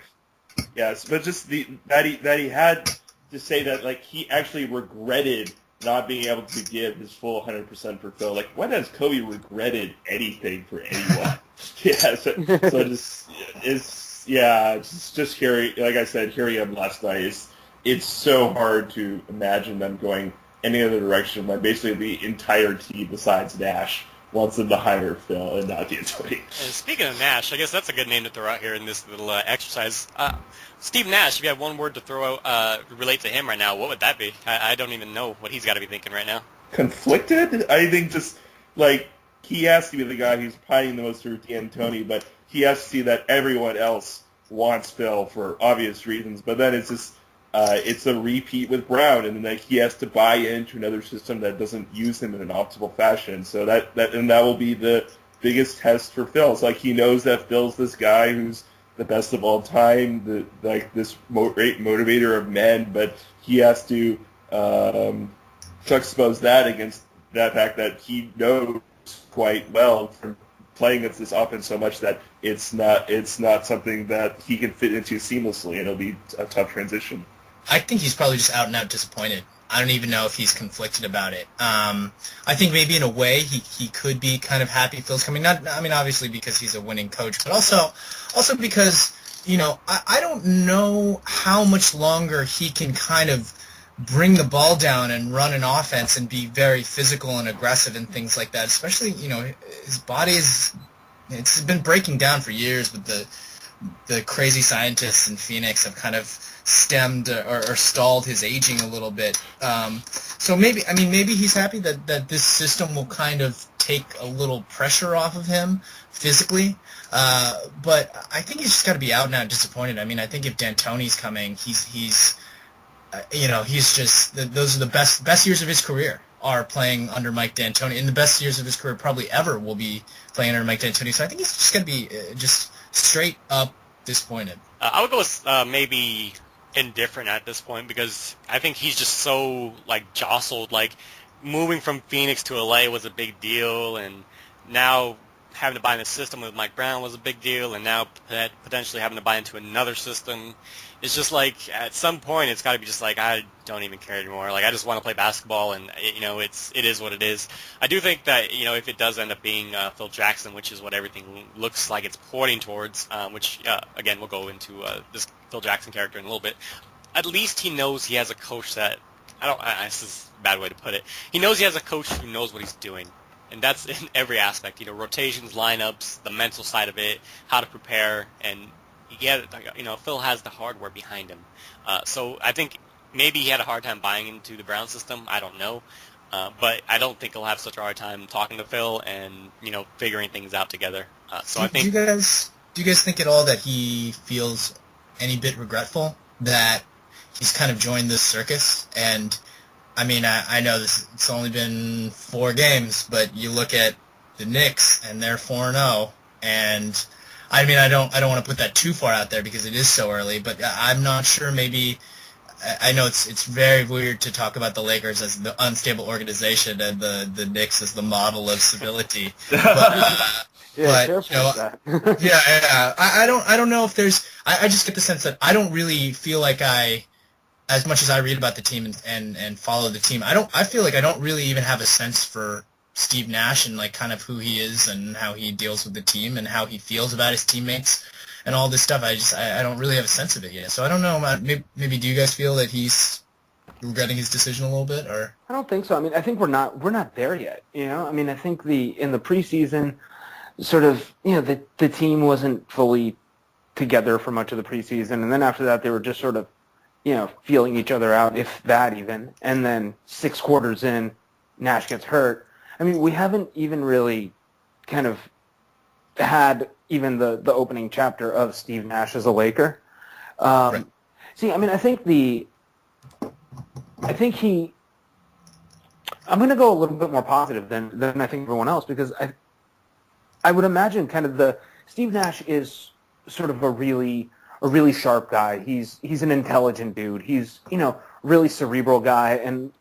Yes, but just that he had to say that, like, he actually regretted not being able to give his full 100% for Phil. Like, when has Kobe regretted anything for anyone? Just hearing, like I said, hearing him last night, it's so hard to imagine them going any other direction. Like, basically the entire team besides Nash wants them to hire Phil and not D'Antoni. And speaking of Nash, I guess that's a good name to throw out here in this little exercise. Steve Nash, if you had one word to throw out, relate to him right now, what would that be? I don't even know what he's got to be thinking right now. Conflicted? I think just, like, he has to be the guy who's pining the most for D'Antoni, but he has to see that everyone else wants Phil for obvious reasons. But then it's just, it's a repeat with Brown, and then, like, he has to buy into another system that doesn't use him in an optimal fashion. So that will be the biggest test for Phil. It's like he knows that Phil's this guy who's the best of all time, this great motivator of men, but he has to juxtapose that against that fact that he knows quite well from playing against this offense so much that it's not something that he can fit into seamlessly, and it'll be a tough transition. I think he's probably just out and out disappointed. I don't even know if he's conflicted about it. I think maybe in a way he could be kind of happy Phil's coming. Obviously because he's a winning coach, but also because, I don't know how much longer he can kind of bring the ball down and run an offense and be very physical and aggressive and things like that. Especially, his body it's been breaking down for years, but the crazy scientists in Phoenix have kind of stemmed or stalled his aging a little bit. So maybe he's happy that this system will kind of take a little pressure off of him physically. But I think he's just got to be out and out disappointed. I mean, I think if D'Antoni's coming, he's just those are the best years of his career are playing under Mike D'Antoni, and the best years of his career probably ever will be playing under Mike D'Antoni. So I think he's just going to be just straight up disappointed. I would go with maybe indifferent at this point, because I think he's just so, like, jostled. Like, moving from Phoenix to LA was a big deal, and now having to buy in the system with Mike Brown was a big deal, and now potentially having to buy into another system. It's just like, at some point, it's got to be just like, I don't even care anymore. Like, I just want to play basketball, and it is what it is. I do think that if it does end up being Phil Jackson, which is what everything looks like it's pointing towards, which again we'll go into this Phil Jackson character in a little bit. At least he knows he has a coach that this is a bad way to put it. He knows he has a coach who knows what he's doing. And that's in every aspect, rotations, lineups, the mental side of it, how to prepare, and Phil has the hardware behind him. So I think maybe he had a hard time buying into the Brown system. I don't know, but I don't think he'll have such a hard time talking to Phil and figuring things out together. I think. Do you guys think at all that he feels any bit regretful that he's kind of joined this circus? And I mean, I know it's only been 4 games, but you look at the Knicks and they're 4-0, and I mean, I don't want to put that too far out there because it is so early, but I'm not sure. Maybe I know it's very weird to talk about the Lakers as the unstable organization and the Knicks as the model of civility. But, that. I don't know if there's. I just get the sense that I don't really feel like as much as I read about the team and follow the team, I feel like I don't really even have a sense for Steve Nash and, like, kind of who he is and how he deals with the team and how he feels about his teammates. and all this stuff. I don't really have a sense of it yet. So I don't know. Maybe do you guys feel that he's regretting his decision a little bit, or? I don't think so. I mean, I think we're not there yet. I mean, I think in the preseason, sort of, the team wasn't fully together for much of the preseason, and then after that, they were just sort of, feeling each other out, if that even. And then 6 quarters in, Nash gets hurt. I mean, we haven't even really kind of had even the opening chapter of Steve Nash as a Laker. Right. See, I mean, I'm going to go a little bit more positive than I think everyone else, because I would imagine kind of Steve Nash is sort of a really sharp guy. He's an intelligent dude. He's, really cerebral guy, and,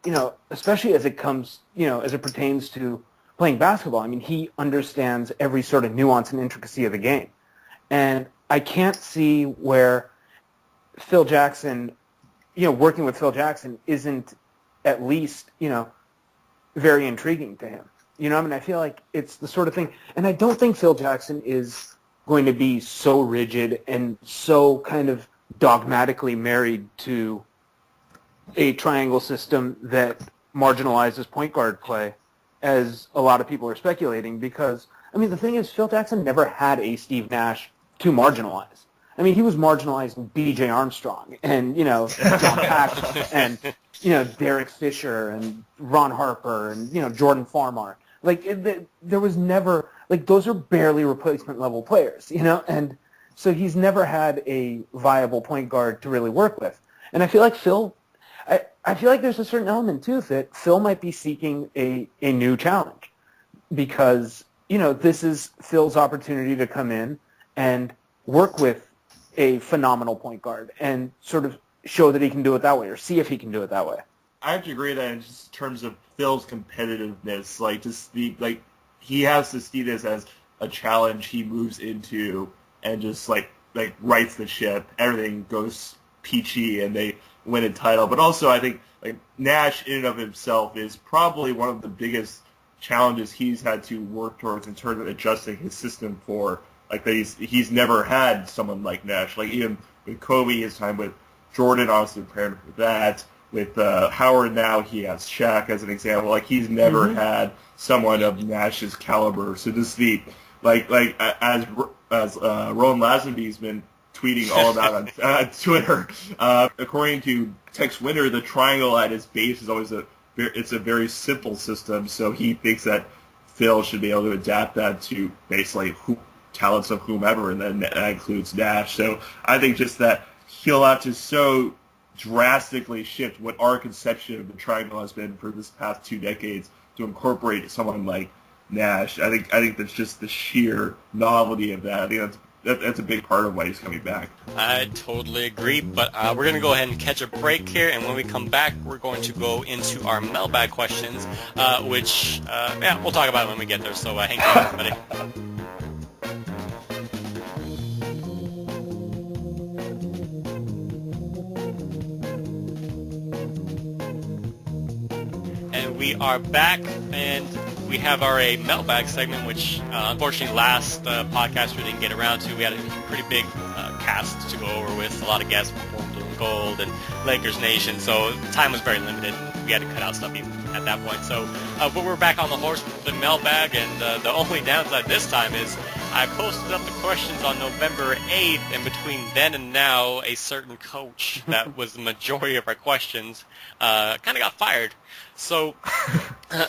especially as it comes, as it pertains to playing basketball. I mean, he understands every sort of nuance and intricacy of the game. And I can't see where Phil Jackson, working with Phil Jackson isn't at least, very intriguing to him. I mean, I feel like it's the sort of thing, and I don't think Phil Jackson is going to be so rigid and so kind of dogmatically married to a triangle system that marginalizes point guard play, as a lot of people are speculating, because, I mean, the thing is, Phil Jackson never had a Steve Nash to marginalize. I mean, he was marginalizing B.J. Armstrong and, John Paxson and, Derek Fisher and Ron Harper and, Jordan Farmar. Like, there was never, like, those are barely replacement-level players, and so he's never had a viable point guard to really work with. And I feel like I feel like there's a certain element, too, that Phil might be seeking a new challenge, because, this is Phil's opportunity to come in and work with a phenomenal point guard and sort of show that he can do it that way, or see if he can do it that way. I have to agree that in just terms of Phil's competitiveness, he has to see this as a challenge he moves into and just like rights the ship. Everything goes peachy and they win a title. But also, I think like Nash in and of himself is probably one of the biggest challenges he's had to work towards in terms of adjusting his system for. Like he's never had someone like Nash. Like even with Kobe, his time with Jordan, obviously prepared for that. With Howard now, he has Shaq as an example. Like he's never had someone of Nash's caliber. So just as Roland Lazenby's been tweeting all about on Twitter, according to Tex Winter, the triangle at its base is always a very simple system. So he thinks that Phil should be able to adapt that to basically talents of whomever, and then that includes Nash. So I think just that he'll have to so drastically shift what our conception of the triangle has been for this past 2 decades to incorporate someone like Nash. I think that's just the sheer novelty of that. I think that's a big part of why he's coming back. I totally agree, but we're going to go ahead and catch a break here, and when we come back, we're going to go into our mailbag questions, which, we'll talk about it when we get there, so hang on, everybody. We are back, and we have our mailbag segment, which unfortunately last podcast we didn't get around to. We had a pretty big cast to go over with, a lot of guests from Blue and Gold and Lakers Nation, so time was very limited. We had to cut out stuff even at that point. So, but we're back on the horse with the mailbag, and the only downside this time is I posted up the questions on November 8th, and between then and now, a certain coach that was the majority of our questions kind of got fired. So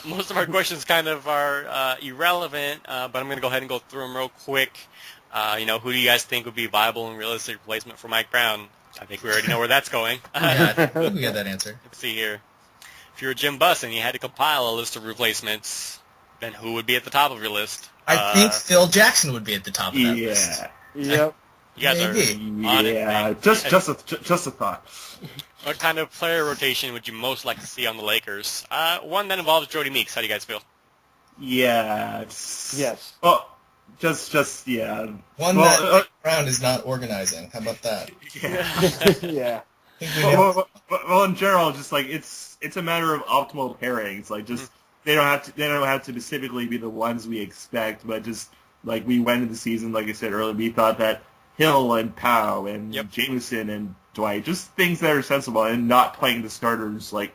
most of our questions kind of are irrelevant, but I'm going to go ahead and go through them real quick. Who do you guys think would be viable and realistic replacement for Mike Brown? I think we already know where that's going. Yeah, I think we got that answer. Let's see here. If you're Jim Buss and you had to compile a list of replacements, then who would be at the top of your list? I think Phil Jackson would be at the top of that list. Yep. You guys are on it. Yeah, just a thought. What kind of player rotation would you most like to see on the Lakers? One that involves Jody Meeks. How do you guys feel? Yeah. Yes. Well, just yeah. One that Brown is not organizing. How about that? Yeah. Yeah. Well, in general, just like it's a matter of optimal pairings. Like just they don't have to specifically be the ones we expect, but just like we went into the season, like I said earlier, we thought that Hill and Powell and Yep. Jameson and Dwight, just things that are sensible, and not playing the starters like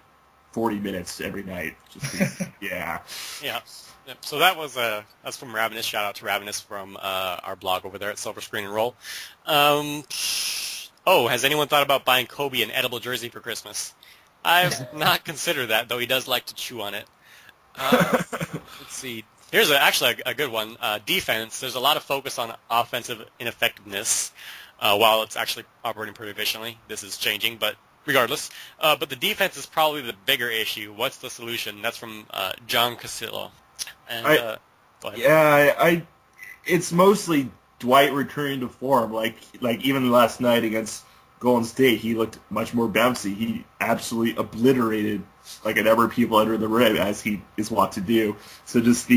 40 minutes every night. Just yeah. Yeah. Yep. So that's from Ravenous. Shout out to Ravenous from our blog over there at Silver Screen and Roll. Has anyone thought about buying Kobe an edible jersey for Christmas? I've not considered that, though he does like to chew on it. Let's see. Here's actually a good one. Defense. There's a lot of focus on offensive ineffectiveness while it's actually operating pretty efficiently. This is changing, but regardless. But the defense is probably the bigger issue. What's the solution? That's from John Casillo. And, go ahead. It's mostly Dwight returning to form. Like even last night against Golden State, he looked much more bouncy. He absolutely obliterated like a number of people under the rim, as he is wont to do. So just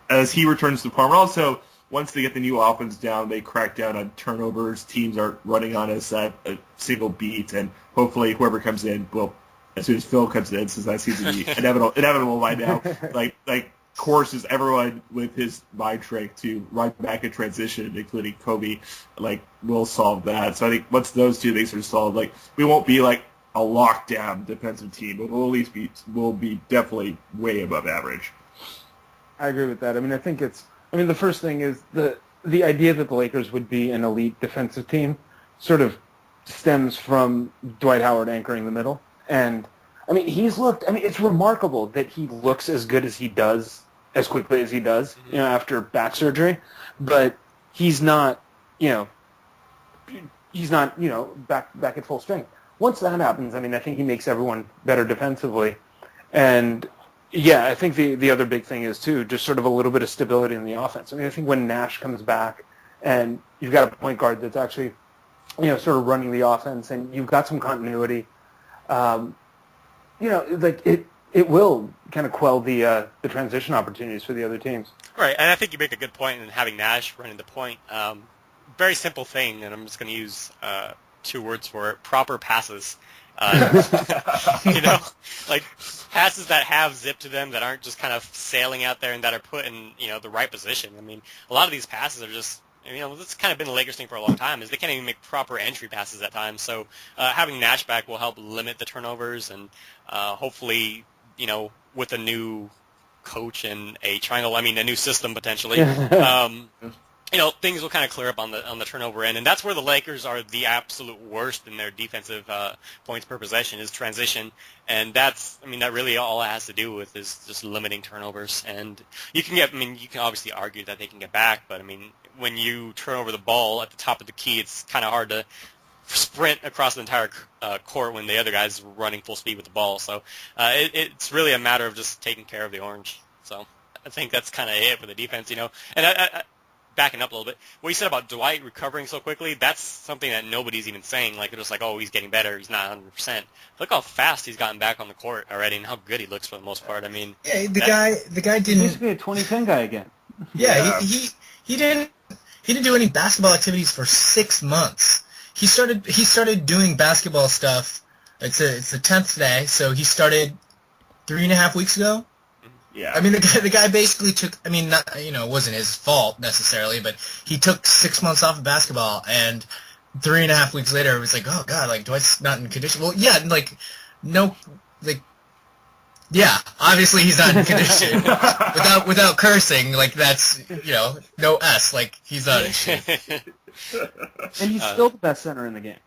as he returns to form, and also once they get the new offense down, they crack down on turnovers. Teams are running on us at a single beat, and hopefully whoever comes in will, as soon as Phil comes in, since that seems to be inevitable by now, like courses everyone with his mind trick to run back in transition, including Kobe, will solve that. So I think once those two things are solved, we won't be like a lockdown defensive team, but we'll be definitely way above average. I agree with that. I mean, I think the first thing is the idea that the Lakers would be an elite defensive team sort of stems from Dwight Howard anchoring the middle. And, I mean, it's remarkable that he looks as good as he does, as quickly as he does, after back surgery. But he's not, back at full strength. Once that happens, I mean, I think he makes everyone better defensively. And, yeah, I think the other big thing is, too, just sort of a little bit of stability in the offense. I mean, I think when Nash comes back and you've got a point guard that's actually, sort of running the offense and you've got some continuity, it will kind of quell the transition opportunities for the other teams. Right, and I think you make a good point in having Nash running the point. Very simple thing, and I'm just going to use 2 words for it: proper passes. Passes that have zip to them, that aren't just kind of sailing out there, and that are put in the right position. I mean, a lot of these passes are just. That's kind of been the Lakers thing for a long time, is they can't even make proper entry passes at times. So having Nash back will help limit the turnovers, and hopefully, with a new coach and a new system potentially, things will kind of clear up on the turnover end. And that's where the Lakers are the absolute worst in their defensive points per possession, is transition. And that really all it has to do with is just limiting turnovers. And you can obviously argue that they can get back, but when you turn over the ball at the top of the key, it's kind of hard to sprint across the entire court when the other guy's running full speed with the ball. So it's really a matter of just taking care of the orange. So I think that's kind of it for the defense, And I backing up a little bit, what you said about Dwight recovering so quickly, that's something that nobody's even saying. They're just like, oh, he's getting better, he's not 100%. Look how fast he's gotten back on the court already, and how good he looks for the most part. The guy didn't. He's basically a 2010 guy again. Yeah, he didn't do any basketball activities for 6 months. He started doing basketball stuff. It's the 10th day, so he started 3.5 weeks ago. Yeah. The guy basically took. It wasn't his fault necessarily, but he took 6 months off of basketball, and 3.5 weeks later, it was like, oh god, Dwight's not in condition. Well, yeah, obviously he's not in condition. without cursing, that's no S, he's not in shape. And he's still the best center in the game.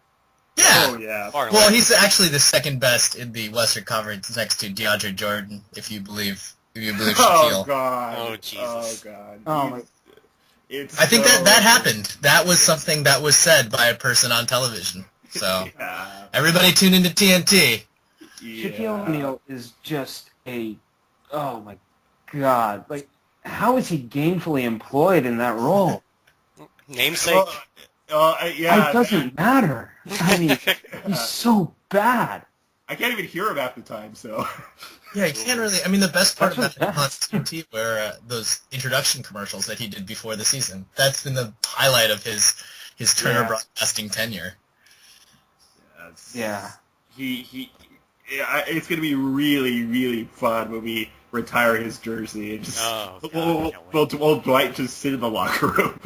Yeah. Oh yeah. Well, he's actually the second best in the Western Conference, next to DeAndre Jordan, if you believe Shaquille. Oh god. Oh Jesus. Oh god. Oh my. I think that happened. That was something that was said by a person on television. So everybody tune into TNT. Yeah. Shaquille O'Neal is just oh my god. How is he gainfully employed in that role? Namesake. Yeah. It doesn't matter. He's so bad. I can't even hear him half the time, so. Yeah, you can't really. The best part about him on TNT were those introduction commercials that he did before the season. That's been the highlight of his Turner broadcasting tenure. Yeah. It's going to be really, really fun when we retire his jersey and just God, we'll Dwight just sit in the locker room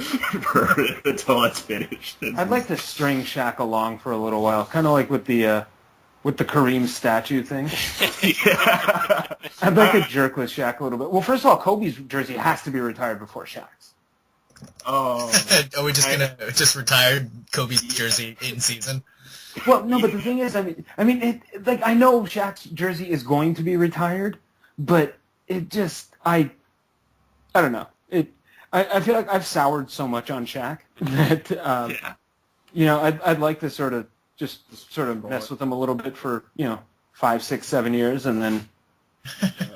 until it's finished. I'd like to string Shaq along for a little while, kind of like with the Kareem statue thing. Yeah. I'd like to jerk with Shaq a little bit. Well, first of all, Kobe's jersey has to be retired before Shaq's. Oh. Are we just gonna just retire Kobe's jersey in season? Well, no, but the thing is, I know Shaq's jersey is going to be retired, but it just, I don't know. I feel like I've soured so much on Shaq that, I'd like to sort of mess with him a little bit for, 5, 6, 7 years, and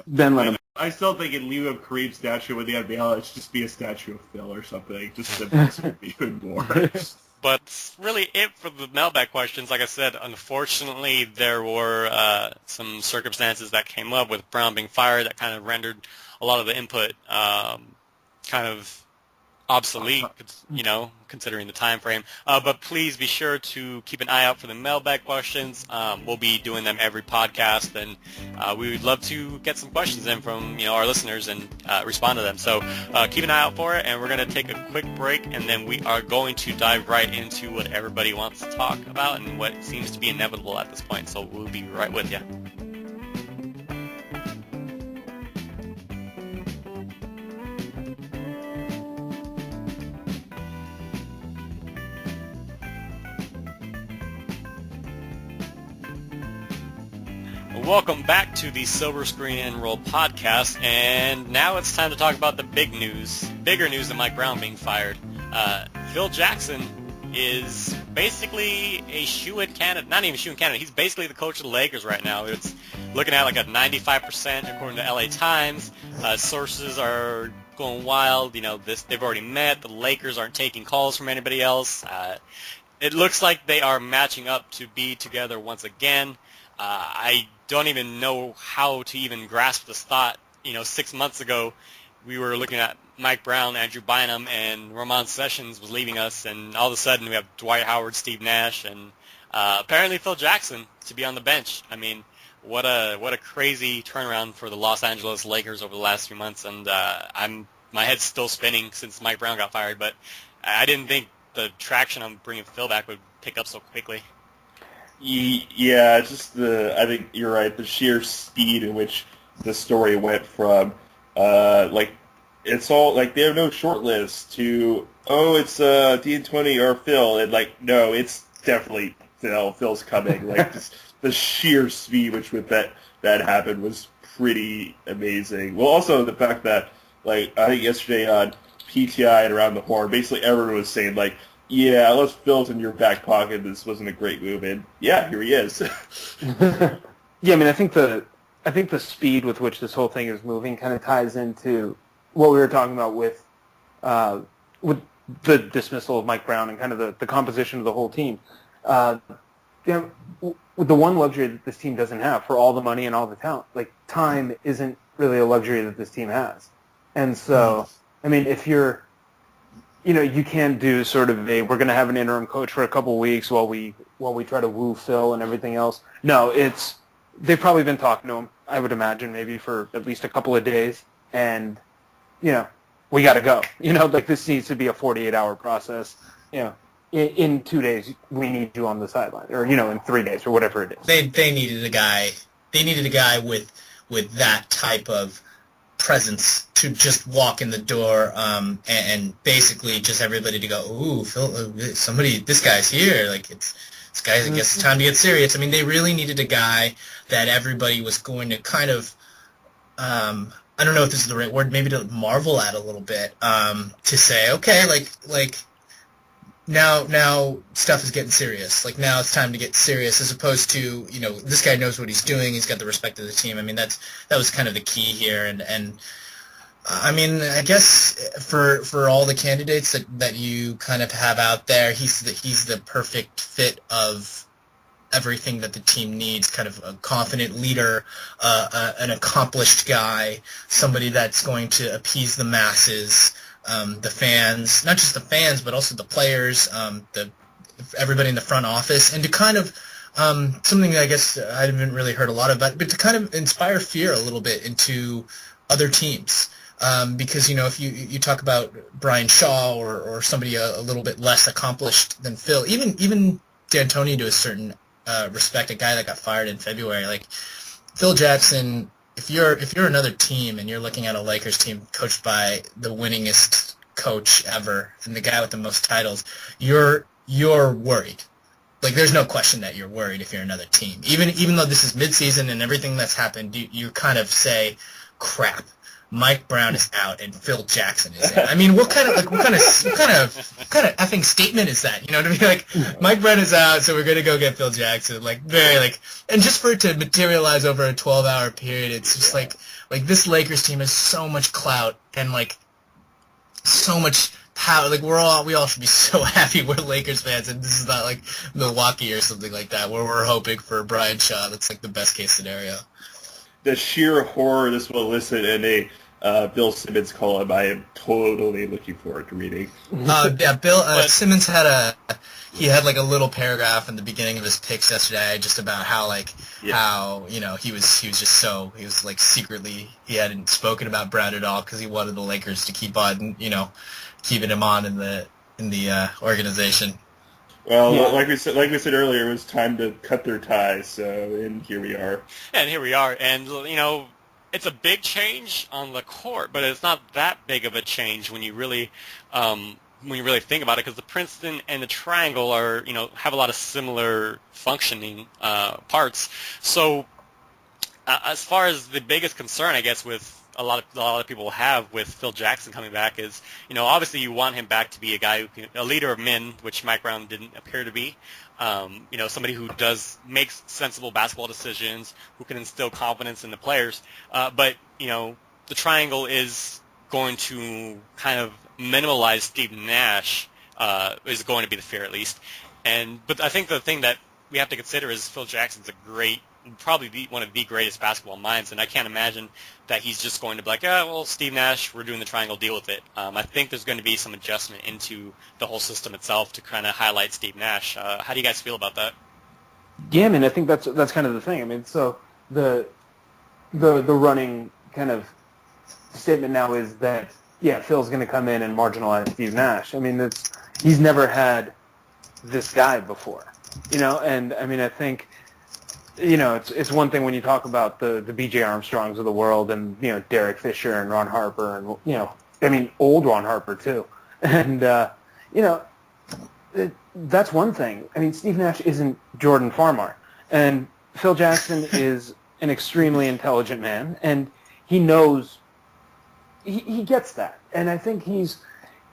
then let him. I still think in lieu of Kareem's statue with the unveil, it should just be a statue of Phil or something, just to mess with me even more. But that's really it for the mailbag questions. Like I said, unfortunately, there were some circumstances that came up with Brown being fired that kind of rendered a lot of the input kind of obsolete, considering the time frame. But please be sure to keep an eye out for the mailbag questions. We'll be doing them every podcast, and we would love to get some questions in from our listeners and respond to them. So keep an eye out for it, and we're going to take a quick break, and then we are going to dive right into what everybody wants to talk about and what seems to be inevitable at this point. So we'll be right with you. Welcome back to the Silver Screen and Roll podcast, and now it's time to talk about the big news, bigger news than Mike Brown being fired. Phil Jackson is basically a shoo-in candidate, not even shoo-in candidate, he's basically the coach of the Lakers right now. It's looking at like a 95% according to LA Times. Sources are going wild, they've already met, the Lakers aren't taking calls from anybody else. It looks like they are matching up to be together once again. I don't even know how to even grasp this thought. 6 months ago, we were looking at Mike Brown, Andrew Bynum, and Ramon Sessions was leaving us, and all of a sudden we have Dwight Howard, Steve Nash, and apparently Phil Jackson to be on the bench. I mean, what a crazy turnaround for the Los Angeles Lakers over the last few months, and my head's still spinning since Mike Brown got fired, but I didn't think the traction on bringing Phil back would pick up so quickly. Yeah, I think you're right, the sheer speed in which the story went from, it's all, they have no short list to, it's D20 or Phil, and, no, it's definitely Phil. Phil's coming. Just the sheer speed which with that happened was pretty amazing. Well, also the fact that, I think yesterday on PTI and Around the Horn, basically everyone was saying, yeah, let's Phil's in your back pocket. This wasn't a great move, and yeah, here he is. Yeah, I think the speed with which this whole thing is moving kind of ties into what we were talking about with the dismissal of Mike Brown and kind of the composition of the whole team. The one luxury that this team doesn't have, for all the money and all the talent, time isn't really a luxury that this team has, and so if you're you can do sort of we're going to have an interim coach for a couple weeks while we try to woo Phil and everything else. No, they've probably been talking to him, I would imagine, maybe for at least a couple of days, and we got to go. This needs to be a 48-hour process. In 2 days we need you on the sideline, or in 3 days or whatever it is. They needed a guy. They needed a guy with that type of presence to just walk in the door and basically just everybody to go, ooh, Phil, this guy's here. I guess it's time to get serious. They really needed a guy that everybody was going to kind of, I don't know if this is the right word, maybe to marvel at a little bit, to say, okay, now stuff is getting serious. Now it's time to get serious, as opposed to, this guy knows what he's doing. He's got the respect of the team. That was kind of the key here. And I guess for all the candidates that you kind of have out there, he's the perfect fit of everything that the team needs. Kind of a confident leader, an accomplished guy, somebody that's going to appease the masses. The fans, not just the fans, but also the players, everybody in the front office, and to kind of something that I guess I haven't really heard a lot about, but to kind of inspire fear a little bit into other teams. Because, if you talk about Brian Shaw or somebody a little bit less accomplished than Phil, even D'Antoni to a certain respect, a guy that got fired in February, like Phil Jackson, if you're another team and you're looking at a Lakers team coached by the winningest coach ever and the guy with the most titles, you're worried. Like, there's no question that you're worried if you're another team. Even though this is midseason and everything that's happened, you kind of say, crap, Mike Brown is out and Phil Jackson is in. I mean, what kind of effing statement is that? You know what I mean? Like, Mike Brown is out, so we're gonna go get Phil Jackson. Like, and just for it to materialize over a 12-hour period, it's just like this Lakers team has so much clout and like so much power. Like, we all should be so happy we're Lakers fans, and this is not like Milwaukee or something like that where we're hoping for Brian Shaw. That's like the best case scenario. The sheer horror this will elicit in a Bill Simmons column, I am totally looking forward to reading. Bill Simmons had a like a little paragraph in the beginning of his picks yesterday just about how he was like secretly he hadn't spoken about Brown at all because he wanted the Lakers to keep on keeping him on in the organization. Well, yeah. like we said earlier, it was time to cut their ties. And here we are. And here we are, and it's a big change on the court, but it's not that big of a change when you really think about it, because the Princeton and the Triangle are have a lot of similar functioning parts. So as far as the biggest concern, I guess, with a lot of people have with Phil Jackson coming back is, obviously you want him back to be a guy a leader of men, which Mike Brown didn't appear to be. Somebody who does make sensible basketball decisions, who can instill confidence in the players. But the Triangle is going to kind of minimalize Steve Nash. Is going to be the fear, at least. But I think the thing that we have to consider is Phil Jackson's probably one of the greatest basketball minds, and I can't imagine that he's just going to be like, Steve Nash, we're doing the Triangle deal with it. I think there's going to be some adjustment into the whole system itself to kind of highlight Steve Nash. How do you guys feel about that? Yeah, I mean, I think that's kind of the thing. I mean, so the running kind of statement now is that, Phil's going to come in and marginalize Steve Nash. I mean, he's never had this guy before, and I mean, I think, it's one thing when you talk about the B.J. Armstrongs of the world and, Derek Fisher and Ron Harper and, old Ron Harper too. And, that's one thing. I mean, Steve Nash isn't Jordan Farmar. And Phil Jackson is an extremely intelligent man, and he knows, he gets that. And I think he's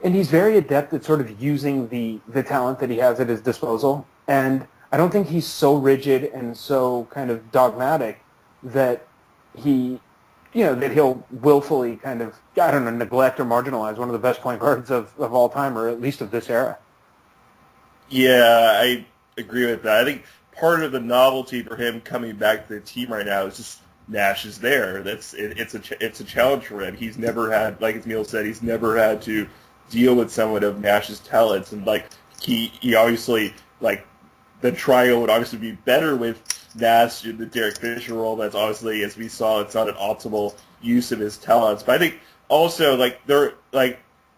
very adept at sort of using the talent that he has at his disposal. And I don't think he's so rigid and so kind of dogmatic that that he'll willfully kind of, neglect or marginalize one of the best point guards of all time, or at least of this era. Yeah, I agree with that. I think part of the novelty for him coming back to the team right now is just Nash is there. It's a challenge for him. He's never had, like Emile said, he's never had to deal with someone of Nash's talents, and he obviously the Triangle would obviously be better with Nash in the Derek Fisher role. That's obviously, as we saw, it's not an optimal use of his talents. But I think also there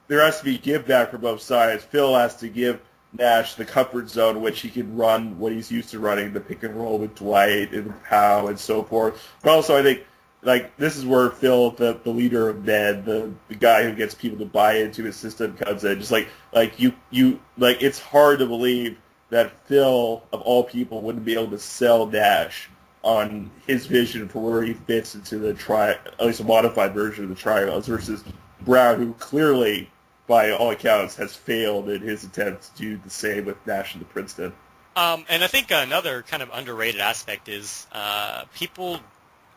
has to be give back for both sides. Phil has to give Nash the comfort zone, which he can run what he's used to running, the pick and roll with Dwight and Powell and so forth. But also I think this is where Phil, the leader of men, the guy who gets people to buy into his system, comes in. Just it's hard to believe that Phil, of all people, wouldn't be able to sell Nash on his vision for where he fits into the at least a modified version of the Triangles, versus Brown, who clearly, by all accounts, has failed in his attempts to do the same with Nash and the Princeton. And I think another kind of underrated aspect is people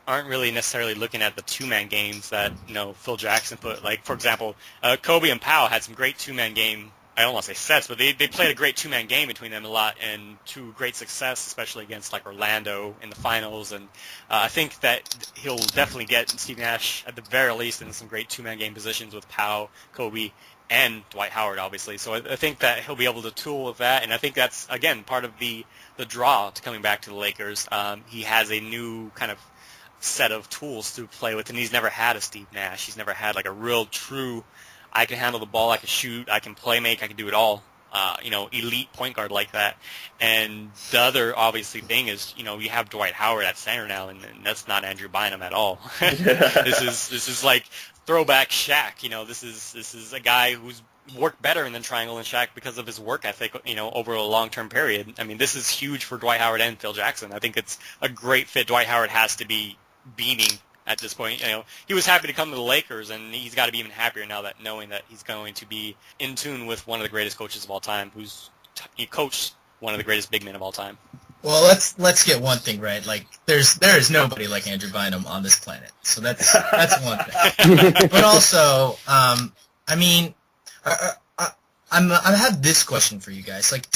aren't really necessarily looking at the two-man games that Phil Jackson put. Like, for example, Kobe and Powell had some great two-man game I don't want to say sets, but they played a great two-man game between them a lot, and to great success, especially against like Orlando in the finals. And I think that he'll definitely get Steve Nash at the very least in some great two-man game positions with Powell, Kobe, and Dwight Howard, obviously. So I think that he'll be able to tool with that, and I think that's again part of the draw to coming back to the Lakers. He has a new kind of set of tools to play with, and he's never had a Steve Nash. He's never had like a real true, I can handle the ball, I can shoot, I can play make, I can do it all. Elite point guard like that. And the other obviously thing is, you have Dwight Howard at center now, and that's not Andrew Bynum at all. This is like throwback Shaq. This is a guy who's worked better in the triangle than Shaq because of his work ethic, over a long-term period. I mean, this is huge for Dwight Howard and Phil Jackson. I think it's a great fit. Dwight Howard has to be beaming at this point. He was happy to come to the Lakers, and he's got to be even happier now that knowing that he's going to be in tune with one of the greatest coaches of all time, he coached one of the greatest big men of all time. Well, let's get one thing right. Like, there is nobody like Andrew Bynum on this planet. So that's one thing. But also, I have this question for you guys. Like,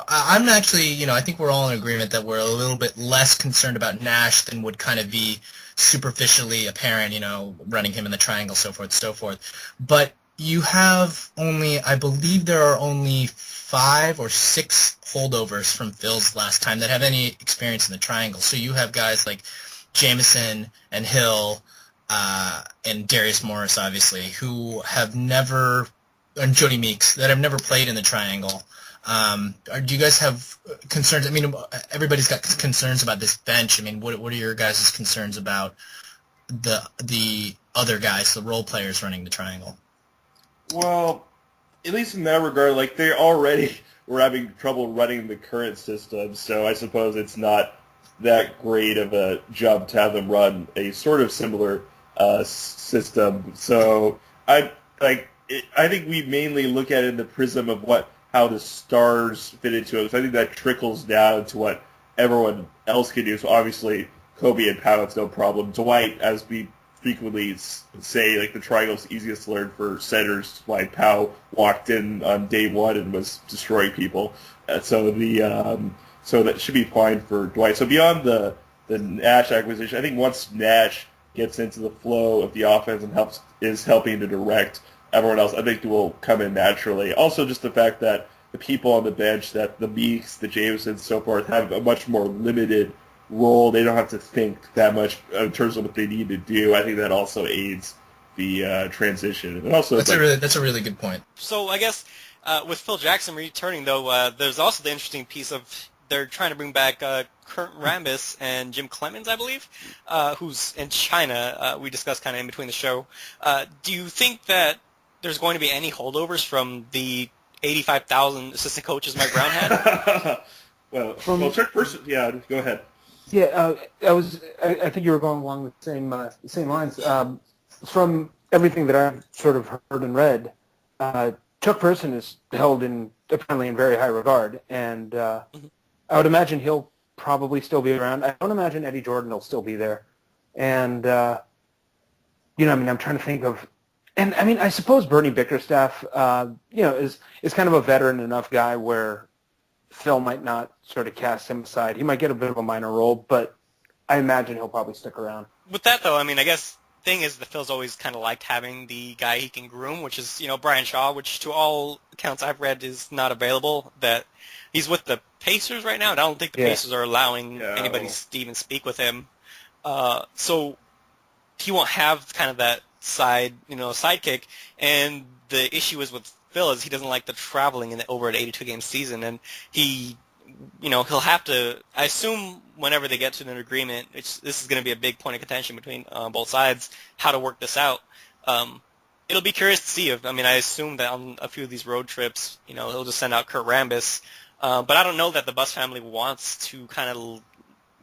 I'm actually, I think we're all in agreement that we're a little bit less concerned about Nash than would kind of be superficially apparent, running him in the triangle, so forth. But you have I believe there are only 5 or 6 holdovers from Phil's last time that have any experience in the triangle. So you have guys like Jameson and Hill and Darius Morris, obviously, who have never, and Jody Meeks, that have never played in the triangle. Do you guys have concerns? I mean, everybody's got concerns about this bench. I mean, what are your guys' concerns about the other guys, the role players running the triangle? Well, at least in that regard, like, they already were having trouble running the current system, so I suppose it's not that great of a jump to have them run a sort of similar system. So I think we mainly look at it in the prism of how the stars fit into it. So I think that trickles down to what everyone else can do. So obviously, Kobe and Powell, it's no problem. Dwight, as we frequently say, like, the triangle's easiest to learn for centers. Dwight Powell walked in on day one and was destroying people. So that should be fine for Dwight. So beyond the Nash acquisition, I think once Nash gets into the flow of the offense and is helping to direct everyone else, I think it will come in naturally. Also, just the fact that the people on the bench, that the Meeks, the Jamesons, so forth, have a much more limited role. They don't have to think that much in terms of what they need to do. I think that also aids the transition. And also, that's a really good point. So I guess with Phil Jackson returning, though, there's also the interesting piece of they're trying to bring back Kurt Rambis and Jim Clemens, I believe, who's in China. We discussed kind of in between the show. Do you think that there's going to be any holdovers from the 85,000 assistant coaches Mike Brown had? well, check first. Yeah, go ahead. Yeah, I think you were going along the same lines. From everything that I've sort of heard and read, Chuck Person is held apparently in very high regard, and I would imagine he'll probably still be around. I don't imagine Eddie Jordan will still be there, and I'm trying to think of. And I mean, I suppose Bernie Bickerstaff, is kind of a veteran enough guy where Phil might not sort of cast him aside. He might get a bit of a minor role, but I imagine he'll probably stick around. With that, though, I mean, I guess the thing is that Phil's always kind of liked having the guy he can groom, which is, Brian Shaw, which to all accounts I've read is not available. That he's with the Pacers right now, and I don't think the Pacers are allowing anybody to even speak with him. So he won't have kind of that sidekick, and the issue is with Phil is he doesn't like the traveling over an 82-game season, and he'll have to, I assume whenever they get to an agreement, this is going to be a big point of contention between both sides, how to work this out. It'll be curious to see I assume that on a few of these road trips, he'll just send out Kurt Rambis, but I don't know that the Buss family wants to kind of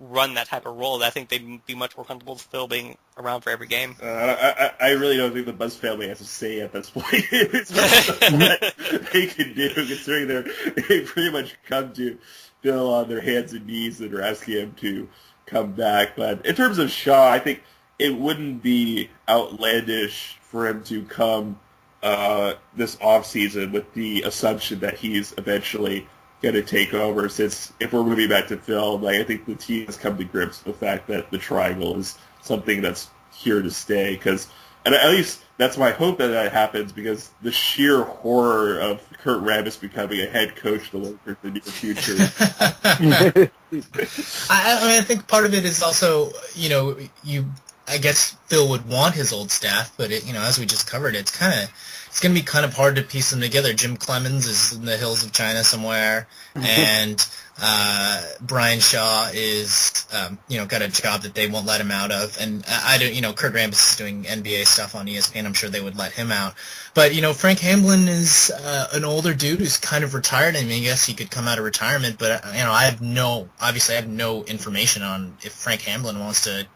run that type of role. I think they'd be much more comfortable with Phil being around for every game. I really don't think the Buss family has to say at this point. It's something that they can do, considering they pretty much come to Phil on their hands and knees and are asking him to come back. But in terms of Shaw, I think it wouldn't be outlandish for him to come this offseason with the assumption that he's eventually going to take over. Since if we're moving back to film, like I think the team has come to grips with the fact that the triangle is something that's here to stay. And at least that's my hope that happens, because the sheer horror of Kurt Rambis becoming a head coach in the near future. I think part of it is also, I guess Phil would want his old staff, but as we just covered, it's going to be kind of hard to piece them together. Jim Clemens is in the hills of China somewhere, and Brian Shaw is, got a job that they won't let him out of, and Kurt Rambis is doing NBA stuff on ESPN. I'm sure they would let him out, but Frank Hamblin is an older dude who's kind of retired. I mean, I guess he could come out of retirement, but I have no information on if Frank Hamblin wants to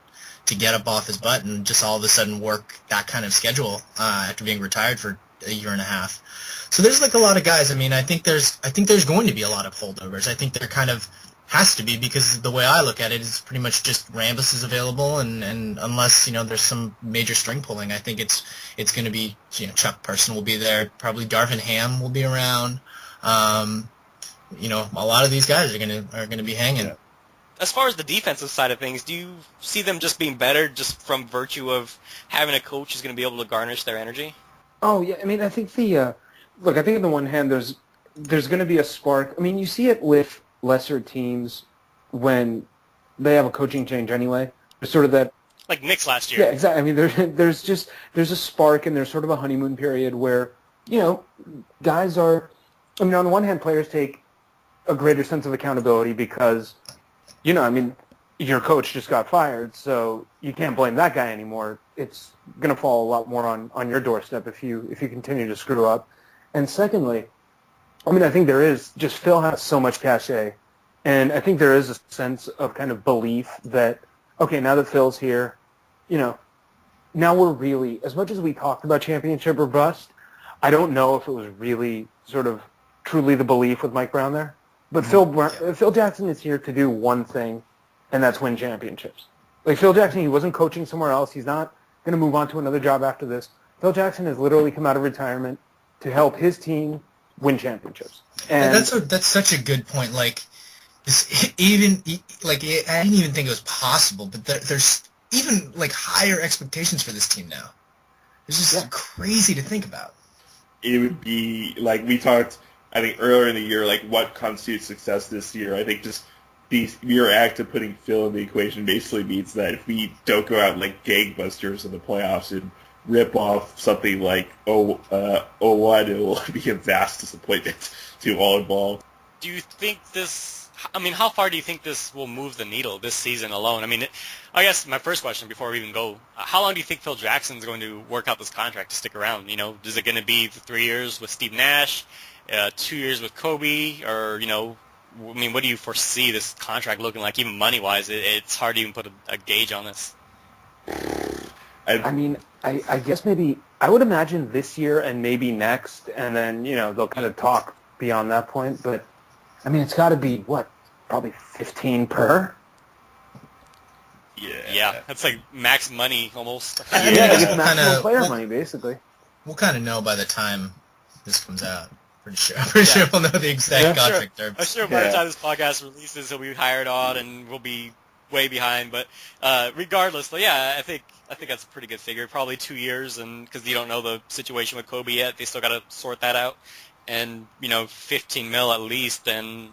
get up off his butt and just all of a sudden work that kind of schedule after being retired for a year and a half. So there's a lot of guys. I mean, I think there's going to be a lot of holdovers. I think there kind of has to be, because the way I look at it is pretty much just Rambis is available, and unless there's some major string pulling, I think it's going to be Chuck Person will be there, probably Darvin Ham will be around. A lot of these guys are going to be hanging. Yeah. As far as the defensive side of things, do you see them just being better just from virtue of having a coach who's going to be able to garnish their energy? Oh, yeah. I mean, I think I think on the one hand, there's going to be a spark. I mean, you see it with lesser teams when they have a coaching change anyway. There's sort of that... Like Knicks last year. Yeah, exactly. I mean, there's a spark, and there's sort of a honeymoon period where, guys are... I mean, on the one hand, players take a greater sense of accountability because... your coach just got fired, so you can't blame that guy anymore. It's going to fall a lot more on your doorstep if you continue to screw up. And secondly, I mean, I think Phil has so much cachet, and I think there is a sense of kind of belief that, okay, now that Phil's here, now we're really, as much as we talked about championship or bust, I don't know if it was really sort of truly the belief with Mike Brown there. But Phil Jackson is here to do one thing, and that's win championships. Like Phil Jackson, he wasn't coaching somewhere else. He's not going to move on to another job after this. Phil Jackson has literally come out of retirement to help his team win championships. And that's such a good point. Like, I didn't even think it was possible, but there's even higher expectations for this team now. It's just crazy to think about. It would be like we talked, I think, earlier in the year, what constitutes success this year. I think just the mere act of putting Phil in the equation basically means that if we don't go out like gangbusters in the playoffs and rip off something like 0-1, it will be a vast disappointment to all involved. Do you think this... I mean, how far do you think this will move the needle this season alone? I mean, I guess my first question before we even go, how long do you think Phil Jackson's going to work out this contract to stick around? Is it going to be 3 years with Steve Nash, 2 years with Kobe, or, what do you foresee this contract looking like, even money-wise? It's hard to even put a gauge on this. I guess maybe, I would imagine this year and maybe next, and then, they'll kind of talk beyond that point. But, I mean, it's got to be, probably 15 per? Yeah, that's like max money almost. It's maximum player money, basically. We'll kind of know by the time this comes out. Pretty sure we'll know the exact contract terms. I'm sure by the time this podcast releases, he'll be hired on, and we'll be way behind. But regardless, I think that's a pretty good figure. Probably 2 years, and because you don't know the situation with Kobe yet, they still got to sort that out. And 15 mil at least, and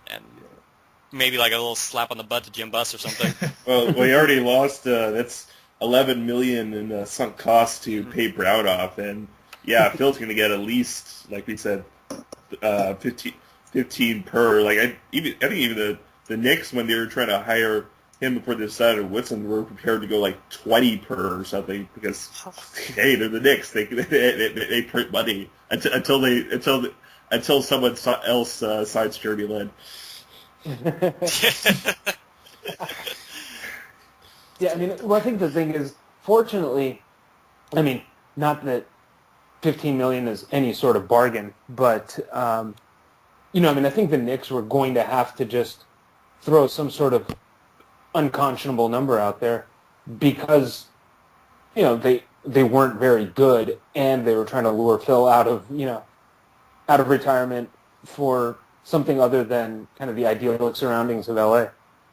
maybe a little slap on the butt to Jim Buss or something. Well, we already lost. That's $11 million in sunk costs to pay Brown off, and Phil's going to get at least, like we said, 15 per. I think even the Knicks, when they were trying to hire him before they decided Woodson, were prepared to go 20 per or something, because hey, they're the Knicks. They print money until someone else signs Jeremy Lin. Yeah, I mean, I think the thing is, fortunately, I mean, not that $15 million is any sort of bargain, but I think the Knicks were going to have to just throw some sort of unconscionable number out there because they they weren't very good, and they were trying to lure Phil out of retirement for something other than kind of the idyllic surroundings of LA.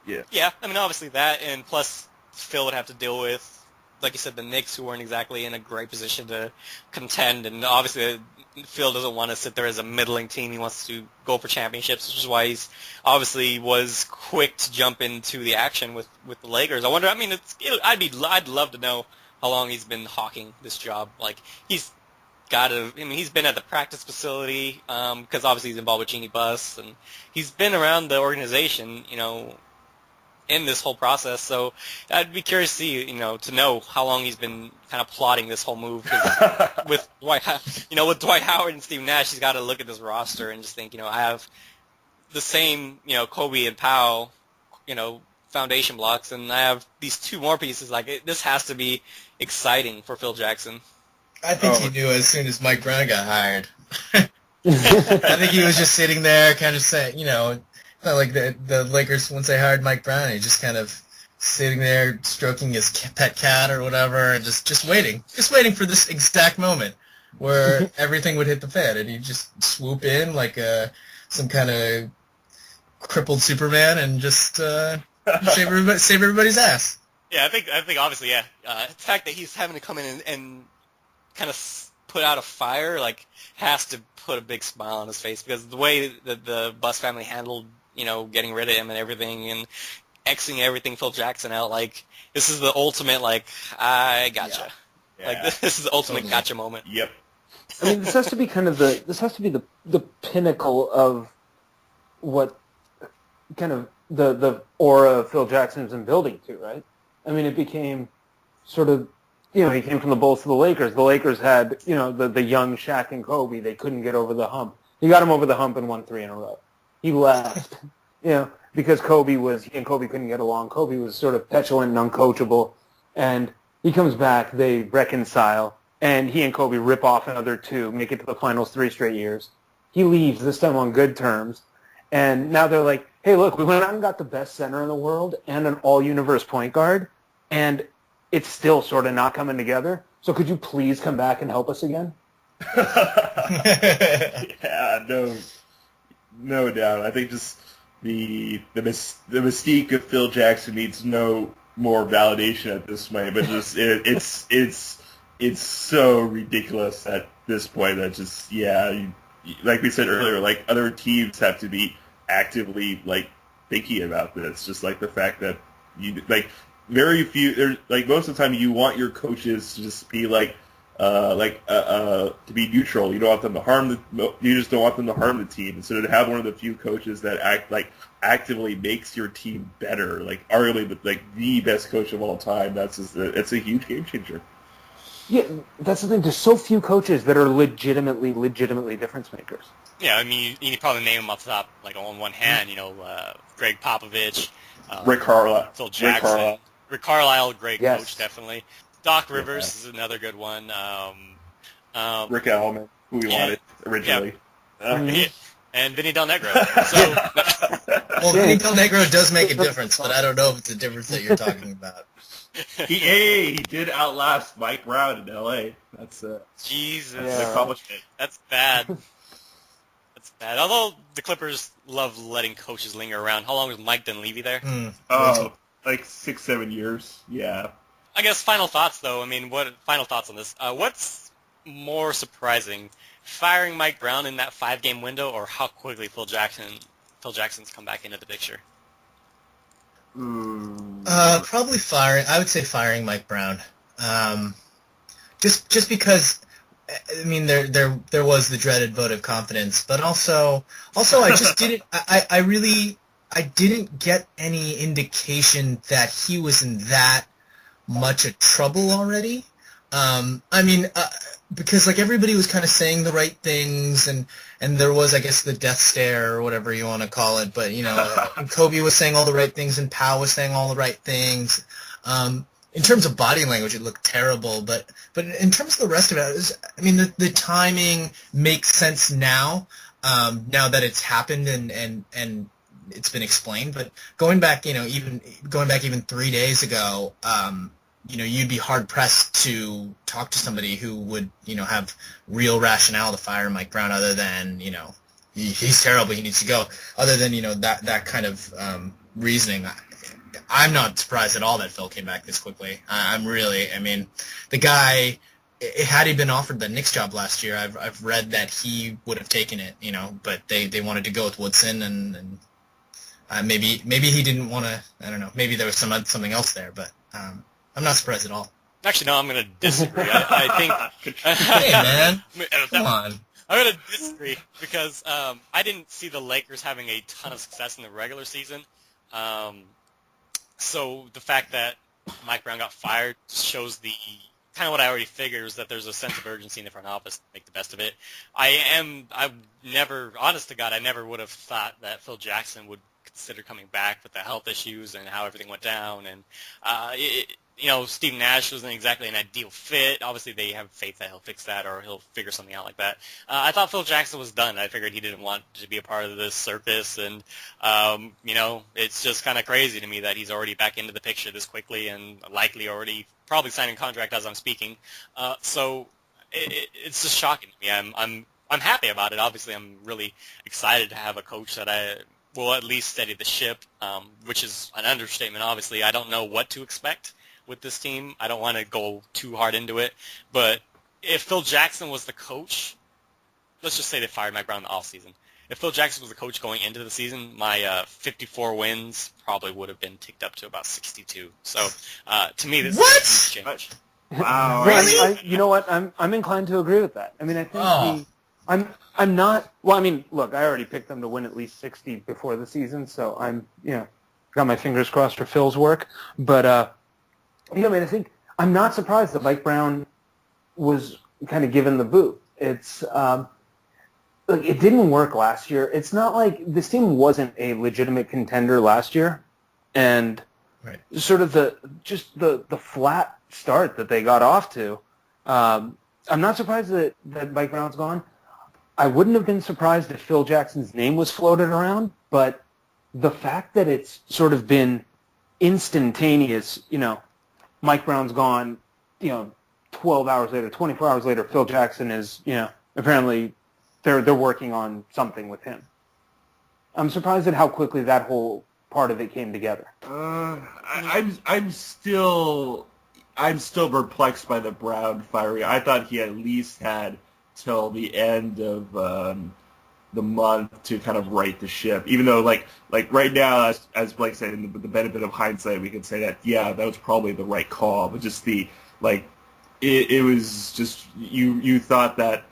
Yeah, I mean, obviously that, and plus Phil would have to deal with, like you said, the Knicks, who weren't exactly in a great position to contend, and obviously Phil doesn't want to sit there as a middling team. He wants to go for championships, which is why he's obviously was quick to jump into the action with the Lakers. I wonder, I mean, I'd love to know how long he's been hawking this job. Like, he's been at the practice facility, because obviously he's involved with Jeannie Buss, and he's been around the organization, in this whole process. So I'd be curious to see, to know how long he's been kind of plotting this whole move. 'Cause with Dwight Howard and Steve Nash, he's got to look at this roster and just think, I have the same, Kobe and Powell, foundation blocks, and I have these two more pieces. Like, this has to be exciting for Phil Jackson. I think he knew as soon as Mike Brown got hired. I think he was just sitting there kind of saying, not like the Lakers, once they hired Mike Brown, he just kind of sitting there stroking his pet cat or whatever, and just waiting for this exact moment where everything would hit the fan, and he'd just swoop in like some kind of crippled Superman and just save everybody's ass. Yeah, I think obviously, yeah. The fact that he's having to come in and kind of put out a fire, like, has to put a big smile on his face, because the way that the Buss family handled, getting rid of him and everything, and Xing everything Phil Jackson out, like, this is the ultimate, like, I gotcha. Yeah. Like, this is the ultimate gotcha moment. Yep. I mean, this has to be the pinnacle of what kind of the aura of Phil Jackson's been building to, right? I mean, it became sort of, he came from the Bulls to the Lakers. The Lakers had, the young Shaq and Kobe. They couldn't get over the hump. He got him over the hump and won 3 in a row. He left, because he and Kobe couldn't get along. Kobe was sort of petulant and uncoachable. And he comes back, they reconcile, and he and Kobe rip off another 2, make it to the finals 3 straight years. He leaves, this time on good terms. And now they're like, hey, look, we went out and got the best center in the world and an all-universe point guard, and it's still sort of not coming together. So could you please come back and help us again? Yeah, no doubt. I think just the mystique of Phil Jackson needs no more validation at this point, but just it's so ridiculous at this point that just like we said earlier, like, other teams have to be actively, like, thinking about this. Just like the fact that very few, there's, like, most of the time you want your coaches to just be to be neutral. You don't want them to you just don't want them to harm the team. And so to have one of the few coaches that actively makes your team better, like, arguably the best coach of all time, it's a huge game changer. Yeah, that's the thing. There's so few coaches that are legitimately difference makers. Yeah, I mean, you probably name them off the top, like, on one hand, Greg Popovich, Rick Carlisle. Phil Jackson. Rick Carlisle, great Yes. coach, definitely. Doc Rivers is another good one. Rick Allman, who we wanted originally. Yeah. And Vinny Del Negro. So, well, Vinny Del Negro does make a difference, but I don't know if it's a difference that you're talking about. He did outlast Mike Brown in L.A. That's Jesus, an accomplishment. That's bad. That's bad. Although the Clippers love letting coaches linger around. How long was Mike Dunleavy there? Like 6-7 years. Yeah. I guess final thoughts, though. I mean, final thoughts on this? What's more surprising, firing Mike Brown in that 5-game window, or how quickly Phil Jackson's come back into the picture? Probably firing. I would say firing Mike Brown. Just because, I mean, there was the dreaded vote of confidence, but also I just didn't. I didn't get any indication that he was in that much of trouble already. I mean, because like everybody was kind of saying the right things, and there was, I guess, the death stare or whatever you want to call it. But Kobe was saying all the right things, and Powell was saying all the right things. In terms of body language, it looked terrible. But in terms of the rest of it, I mean, the timing makes sense now. Now that it's happened and it's been explained. But going back, even 3 days ago, you'd be hard pressed to talk to somebody who would, have real rationale to fire Mike Brown other than, he's terrible, he needs to go. Other than, that kind of reasoning. I'm not surprised at all that Phil came back this quickly. The guy, had he been offered the Knicks job last year, I've read that he would have taken it, but they wanted to go with Woodson and maybe he didn't want to, I don't know, maybe there was something else there, but I'm not surprised at all. Actually, no, I'm going to disagree. I think... Hey, man. Come on. I'm going to disagree because I didn't see the Lakers having a ton of success in the regular season. So the fact that Mike Brown got fired shows the kind of what I already figured is that there's a sense of urgency in the front office to make the best of it. Honest to God, I never would have thought that Phil Jackson would consider coming back with the health issues and how everything went down. And, Steve Nash wasn't exactly an ideal fit. Obviously, they have faith that he'll fix that or he'll figure something out like that. I thought Phil Jackson was done. I figured he didn't want to be a part of this circus. And, it's just kind of crazy to me that he's already back into the picture this quickly and likely already probably signing a contract as I'm speaking. So it's just shocking to me. I'm happy about it. Obviously, I'm really excited to have a coach that I will at least steady the ship, which is an understatement, obviously. I don't know what to expect with this team. I don't want to go too hard into it. But if Phil Jackson was the coach, let's just say they fired Mike Brown in the offseason. If Phil Jackson was the coach going into the season, my 54 wins probably would have been ticked up to about 62. So to me, this is a huge change. Wow. Really? You know what? I'm inclined to agree with that. I mean, I think I'm not. Well, I mean, look, I already picked them to win at least 60 before the season, so I'm got my fingers crossed for Phil's work. But I think I'm not surprised that Mike Brown was kind of given the boot. It's look, it didn't work last year. It's not like this team wasn't a legitimate contender last year, and sort of the flat start that they got off to. I'm not surprised that Mike Brown's gone. I wouldn't have been surprised if Phil Jackson's name was floated around, but the fact that it's sort of been instantaneous, Mike Brown's gone, 12 hours later, 24 hours later, Phil Jackson is, apparently they're working on something with him. I'm surprised at how quickly that whole part of it came together. I'm still perplexed by the Brown firing. I thought he at least had till the end of the month to kind of right the ship. Even though, like right now, as Blake said, in the benefit of hindsight, we could say that that was probably the right call. But just it was just you thought that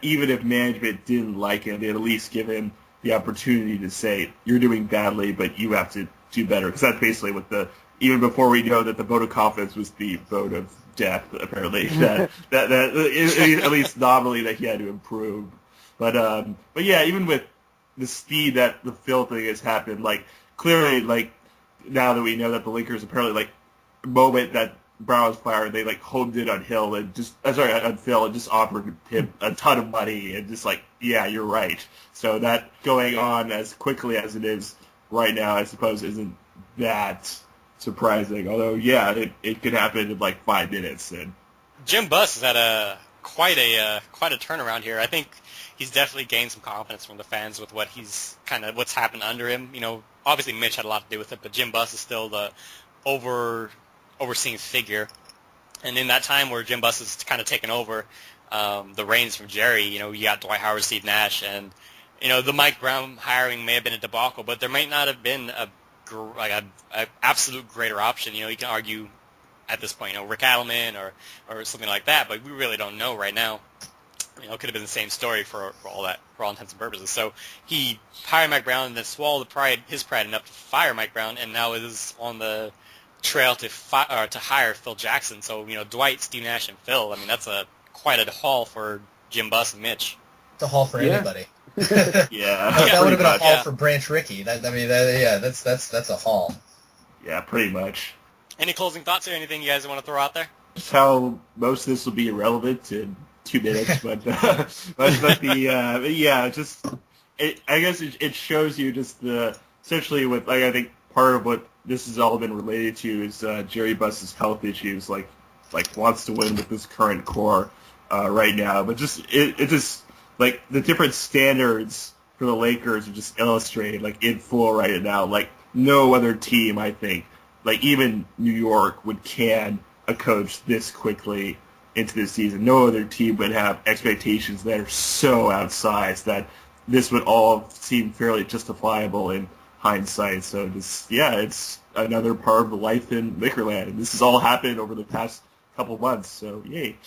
even if management didn't like him, they'd at least give him the opportunity to say you're doing badly, but you have to do better. Because that's basically what even before we know that the vote of confidence was the vote of death, apparently, that at least nominally that he had to improve. But yeah, even with the speed that the Phil thing has happened, clearly, now that we know that the Lakers apparently, the moment that Brown was fired, they homed in on Hill and on Phil and just offered him a ton of money and just yeah, you're right. So that going on as quickly as it is right now, I suppose, isn't that surprising. Although, yeah, it could happen in 5 minutes. And Jim Buss has had quite a turnaround here. I think he's definitely gained some confidence from the fans with what's happened under him. Obviously Mitch had a lot to do with it, but Jim Buss is still the overseeing figure. And in that time where Jim Buss has kind of taken over the reins from Jerry, you got Dwight Howard, Steve Nash, and the Mike Brown hiring may have been a debacle, but there might not have been a absolute greater option. You can argue at this point, Rick Adelman or something like that, but we really don't know right now. It could have been the same story for all intents and purposes. So he hired Mike Brown and then swallowed his pride enough to fire Mike Brown, and now is on the trail to hire Phil Jackson. So Dwight, Steve Nash, and Phil. I mean, that's quite a haul for Jim Buss and Mitch. It's a haul for anybody. Yeah, that would have been a haul for Branch Rickey. That's a haul. Yeah, pretty much. Any closing thoughts or anything you guys want to throw out there? Just how most of this will be irrelevant in 2 minutes, but I guess it shows you just essentially with I think part of what this has all been related to is Jerry Buss's health issues. Like wants to win with this current core right now, but just it just like the different standards for the Lakers are just illustrated like in full right now. Like no other team, I think, like even New York would can a coach this quickly into the season. No other team would have expectations that are so outsized that this would all seem fairly justifiable in hindsight. So it's another part of the life in Lakerland, and this has all happened over the past couple months. So yay!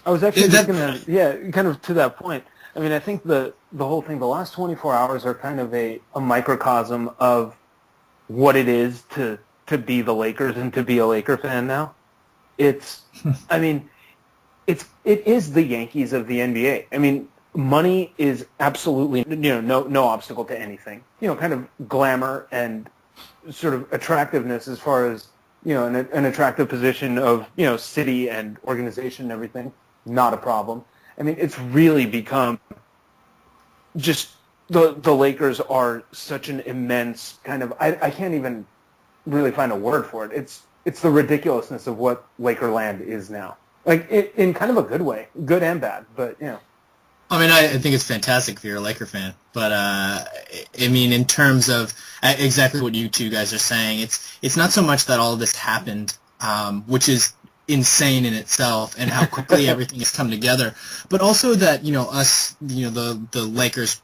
I was actually just gonna, kind of to that point. I mean, I think the whole thing, the last 24 hours are kind of a microcosm of what it is to be the Lakers and to be a Laker fan now. It's, I mean, it is the Yankees of the NBA. I mean, money is absolutely, no obstacle to anything. Kind of glamour and sort of attractiveness as far as, an attractive position of, city and organization and everything, not a problem. I mean, it's really become just the Lakers are such an immense kind of, I can't even really find a word for it. It's the ridiculousness of what Lakerland is now. Like, in kind of a good way, good and bad, but, I mean, I think it's fantastic if you're a Laker fan, but I mean, in terms of exactly what you two guys are saying, it's not so much that all of this happened, which is insane in itself, and how quickly everything has come together, but also that us, the Lakers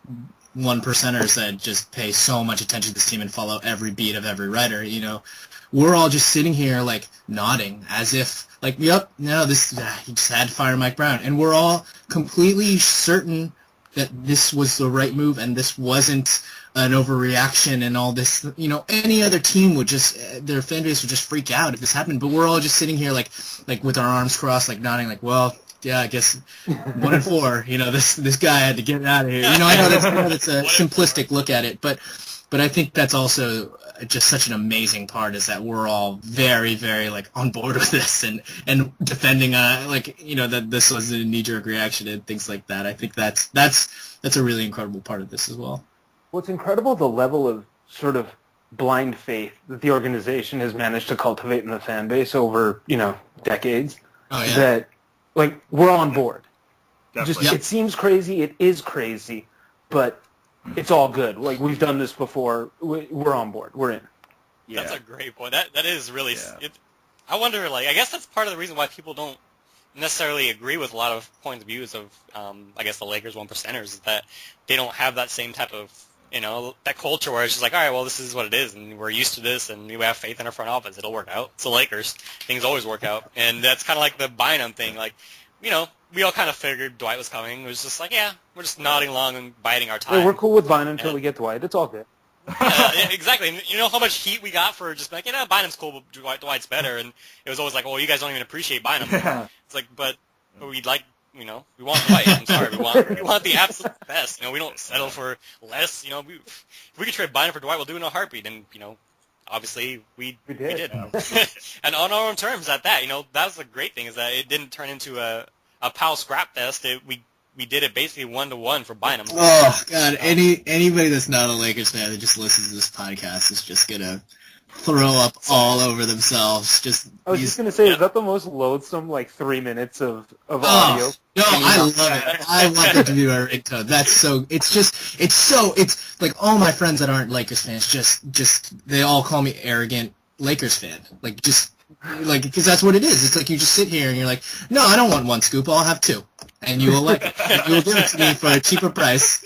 1%ers that just pay so much attention to this team and follow every beat of every writer, we're all just sitting here like nodding as if like, yep, no, this he just had to fire Mike Brown, and we're all completely certain that this was the right move and this wasn't an overreaction and all this. Any other team would just their fan base would just freak out if this happened, but we're all just sitting here like with our arms crossed, like nodding, like, well, yeah, I guess 1-4. This guy had to get out of here. I know that's a simplistic look at it, but I think that's also just such an amazing part is that we're all very, very like on board with this and defending that this was a knee-jerk reaction and things like that. I think that's a really incredible part of this as well. What's incredible, the level of sort of blind faith that the organization has managed to cultivate in the fan base over decades. Oh yeah. That like we're on board. Definitely. It seems crazy. It is crazy, but it's all good. Like, we've done this before. We're on board. We're in. Yeah. That's a great point. That is really. Yeah. I wonder. Like, I guess that's part of the reason why people don't necessarily agree with a lot of points of views of, I guess, the Lakers 1%ers, is that they don't have that same type of, that culture where it's just like, all right, well, this is what it is, and we're used to this, and we have faith in our front office. It'll work out. It's the Lakers. Things always work out, and that's kind of like the Bynum thing. Like, we all kind of figured Dwight was coming. It was just like, yeah, we're just nodding along and biding our time. Yeah, we're cool with Bynum until we get Dwight. It's all good. Yeah, exactly. And you know how much heat we got for just like, Bynum's cool, but Dwight's better. And it was always like, well, you guys don't even appreciate Bynum. It's like, but we'd like, we want Dwight. I'm sorry, we want the absolute best. We don't settle for less. If we could trade Bynum for Dwight, we'll do it in a heartbeat. And obviously we did. And on our own terms at that. That was the great thing, is that it didn't turn into a pal scrap fest. We did it basically 1-to-1 for Bynum. Oh God! Anybody that's not a Lakers fan that just listens to this podcast is just gonna throw up all over themselves. I was just gonna say, is that the most loathsome 3 minutes of audio? No, I love it. I want that to be my ringtone. That's so. It's like all my friends that aren't Lakers fans just they all call me arrogant Lakers fan. Because that's what it is. It's like you just sit here and you're like, no, I don't want one scoop. I'll have two. And you will like it. You will give it to me for a cheaper price.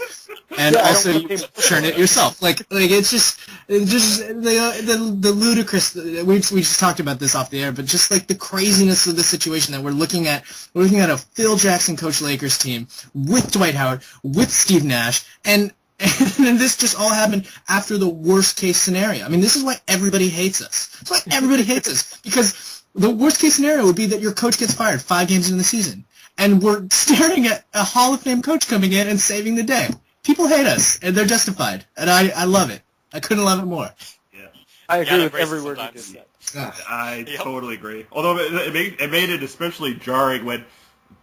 And also you churn it yourself. It's just the ludicrous. We just talked about this off the air, but just the craziness of the situation that we're looking at. We're looking at a Phil Jackson coach Lakers team with Dwight Howard, with Steve Nash, and this just all happened after the worst case scenario. I mean, this is why everybody hates us. That's why everybody hates us, because the worst case scenario would be that your coach gets fired 5 games into the season, and we're staring at a Hall of Fame coach coming in and saving the day. People hate us, and they're justified, and I love it. I couldn't love it more. Yeah, I agree with every word you just said. I totally agree. Although it made it especially jarring when,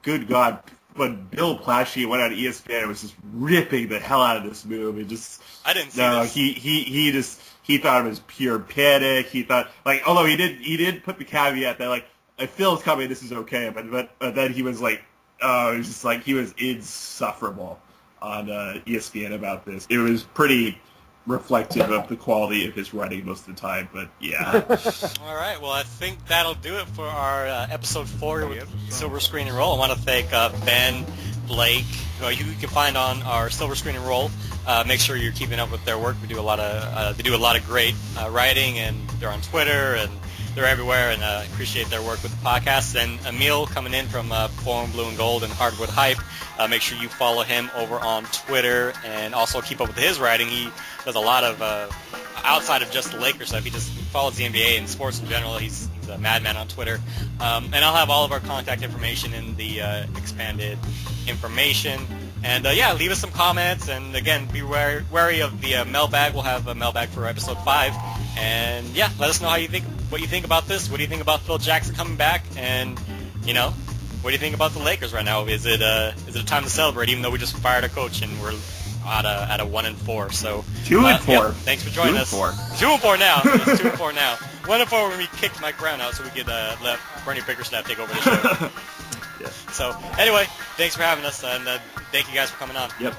good God, when Bill Plaschke went on ESPN and was just ripping the hell out of this move. It just I didn't see this. He thought it was pure panic. He thought, like, although he did put the caveat that, like, if Phil's coming, this is okay. But then he was like, it was just like he was insufferable on ESPN about this. It was pretty reflective of the quality of his writing most of the time. But yeah. All right. Well, I think that'll do it for our episode 4 with Silver Screen and Roll. I want to thank Ben, Blake, who you can find on our Silver Screen and Roll. Make sure you're keeping up with their work. They do a lot of great writing, and they're on Twitter and they're everywhere. And appreciate their work with the podcast. And Emile coming in from Forum Blue and Gold and Hardwood Hype. Make sure you follow him over on Twitter and also keep up with his writing. He does a lot of outside of just the Lakers stuff. He just follows the NBA and sports in general. He's a madman on Twitter. And I'll have all of our contact information in the expanded information. And leave us some comments. And again, be wary of the mailbag. We'll have a mailbag for episode 5. And let us know what you think about this. What do you think about Phil Jackson coming back? And what do you think about the Lakers right now? Is it a time to celebrate? Even though we just fired a coach and we're at a 1-4. So 2-4. Thanks for joining us. 2-4 now. It's 2-4 now. 1-4 when we kicked Mike Brown out, so we could let Bernie Bickerstaff take over the show. Yeah. So anyway, thanks for having us, and thank you guys for coming on. Yep.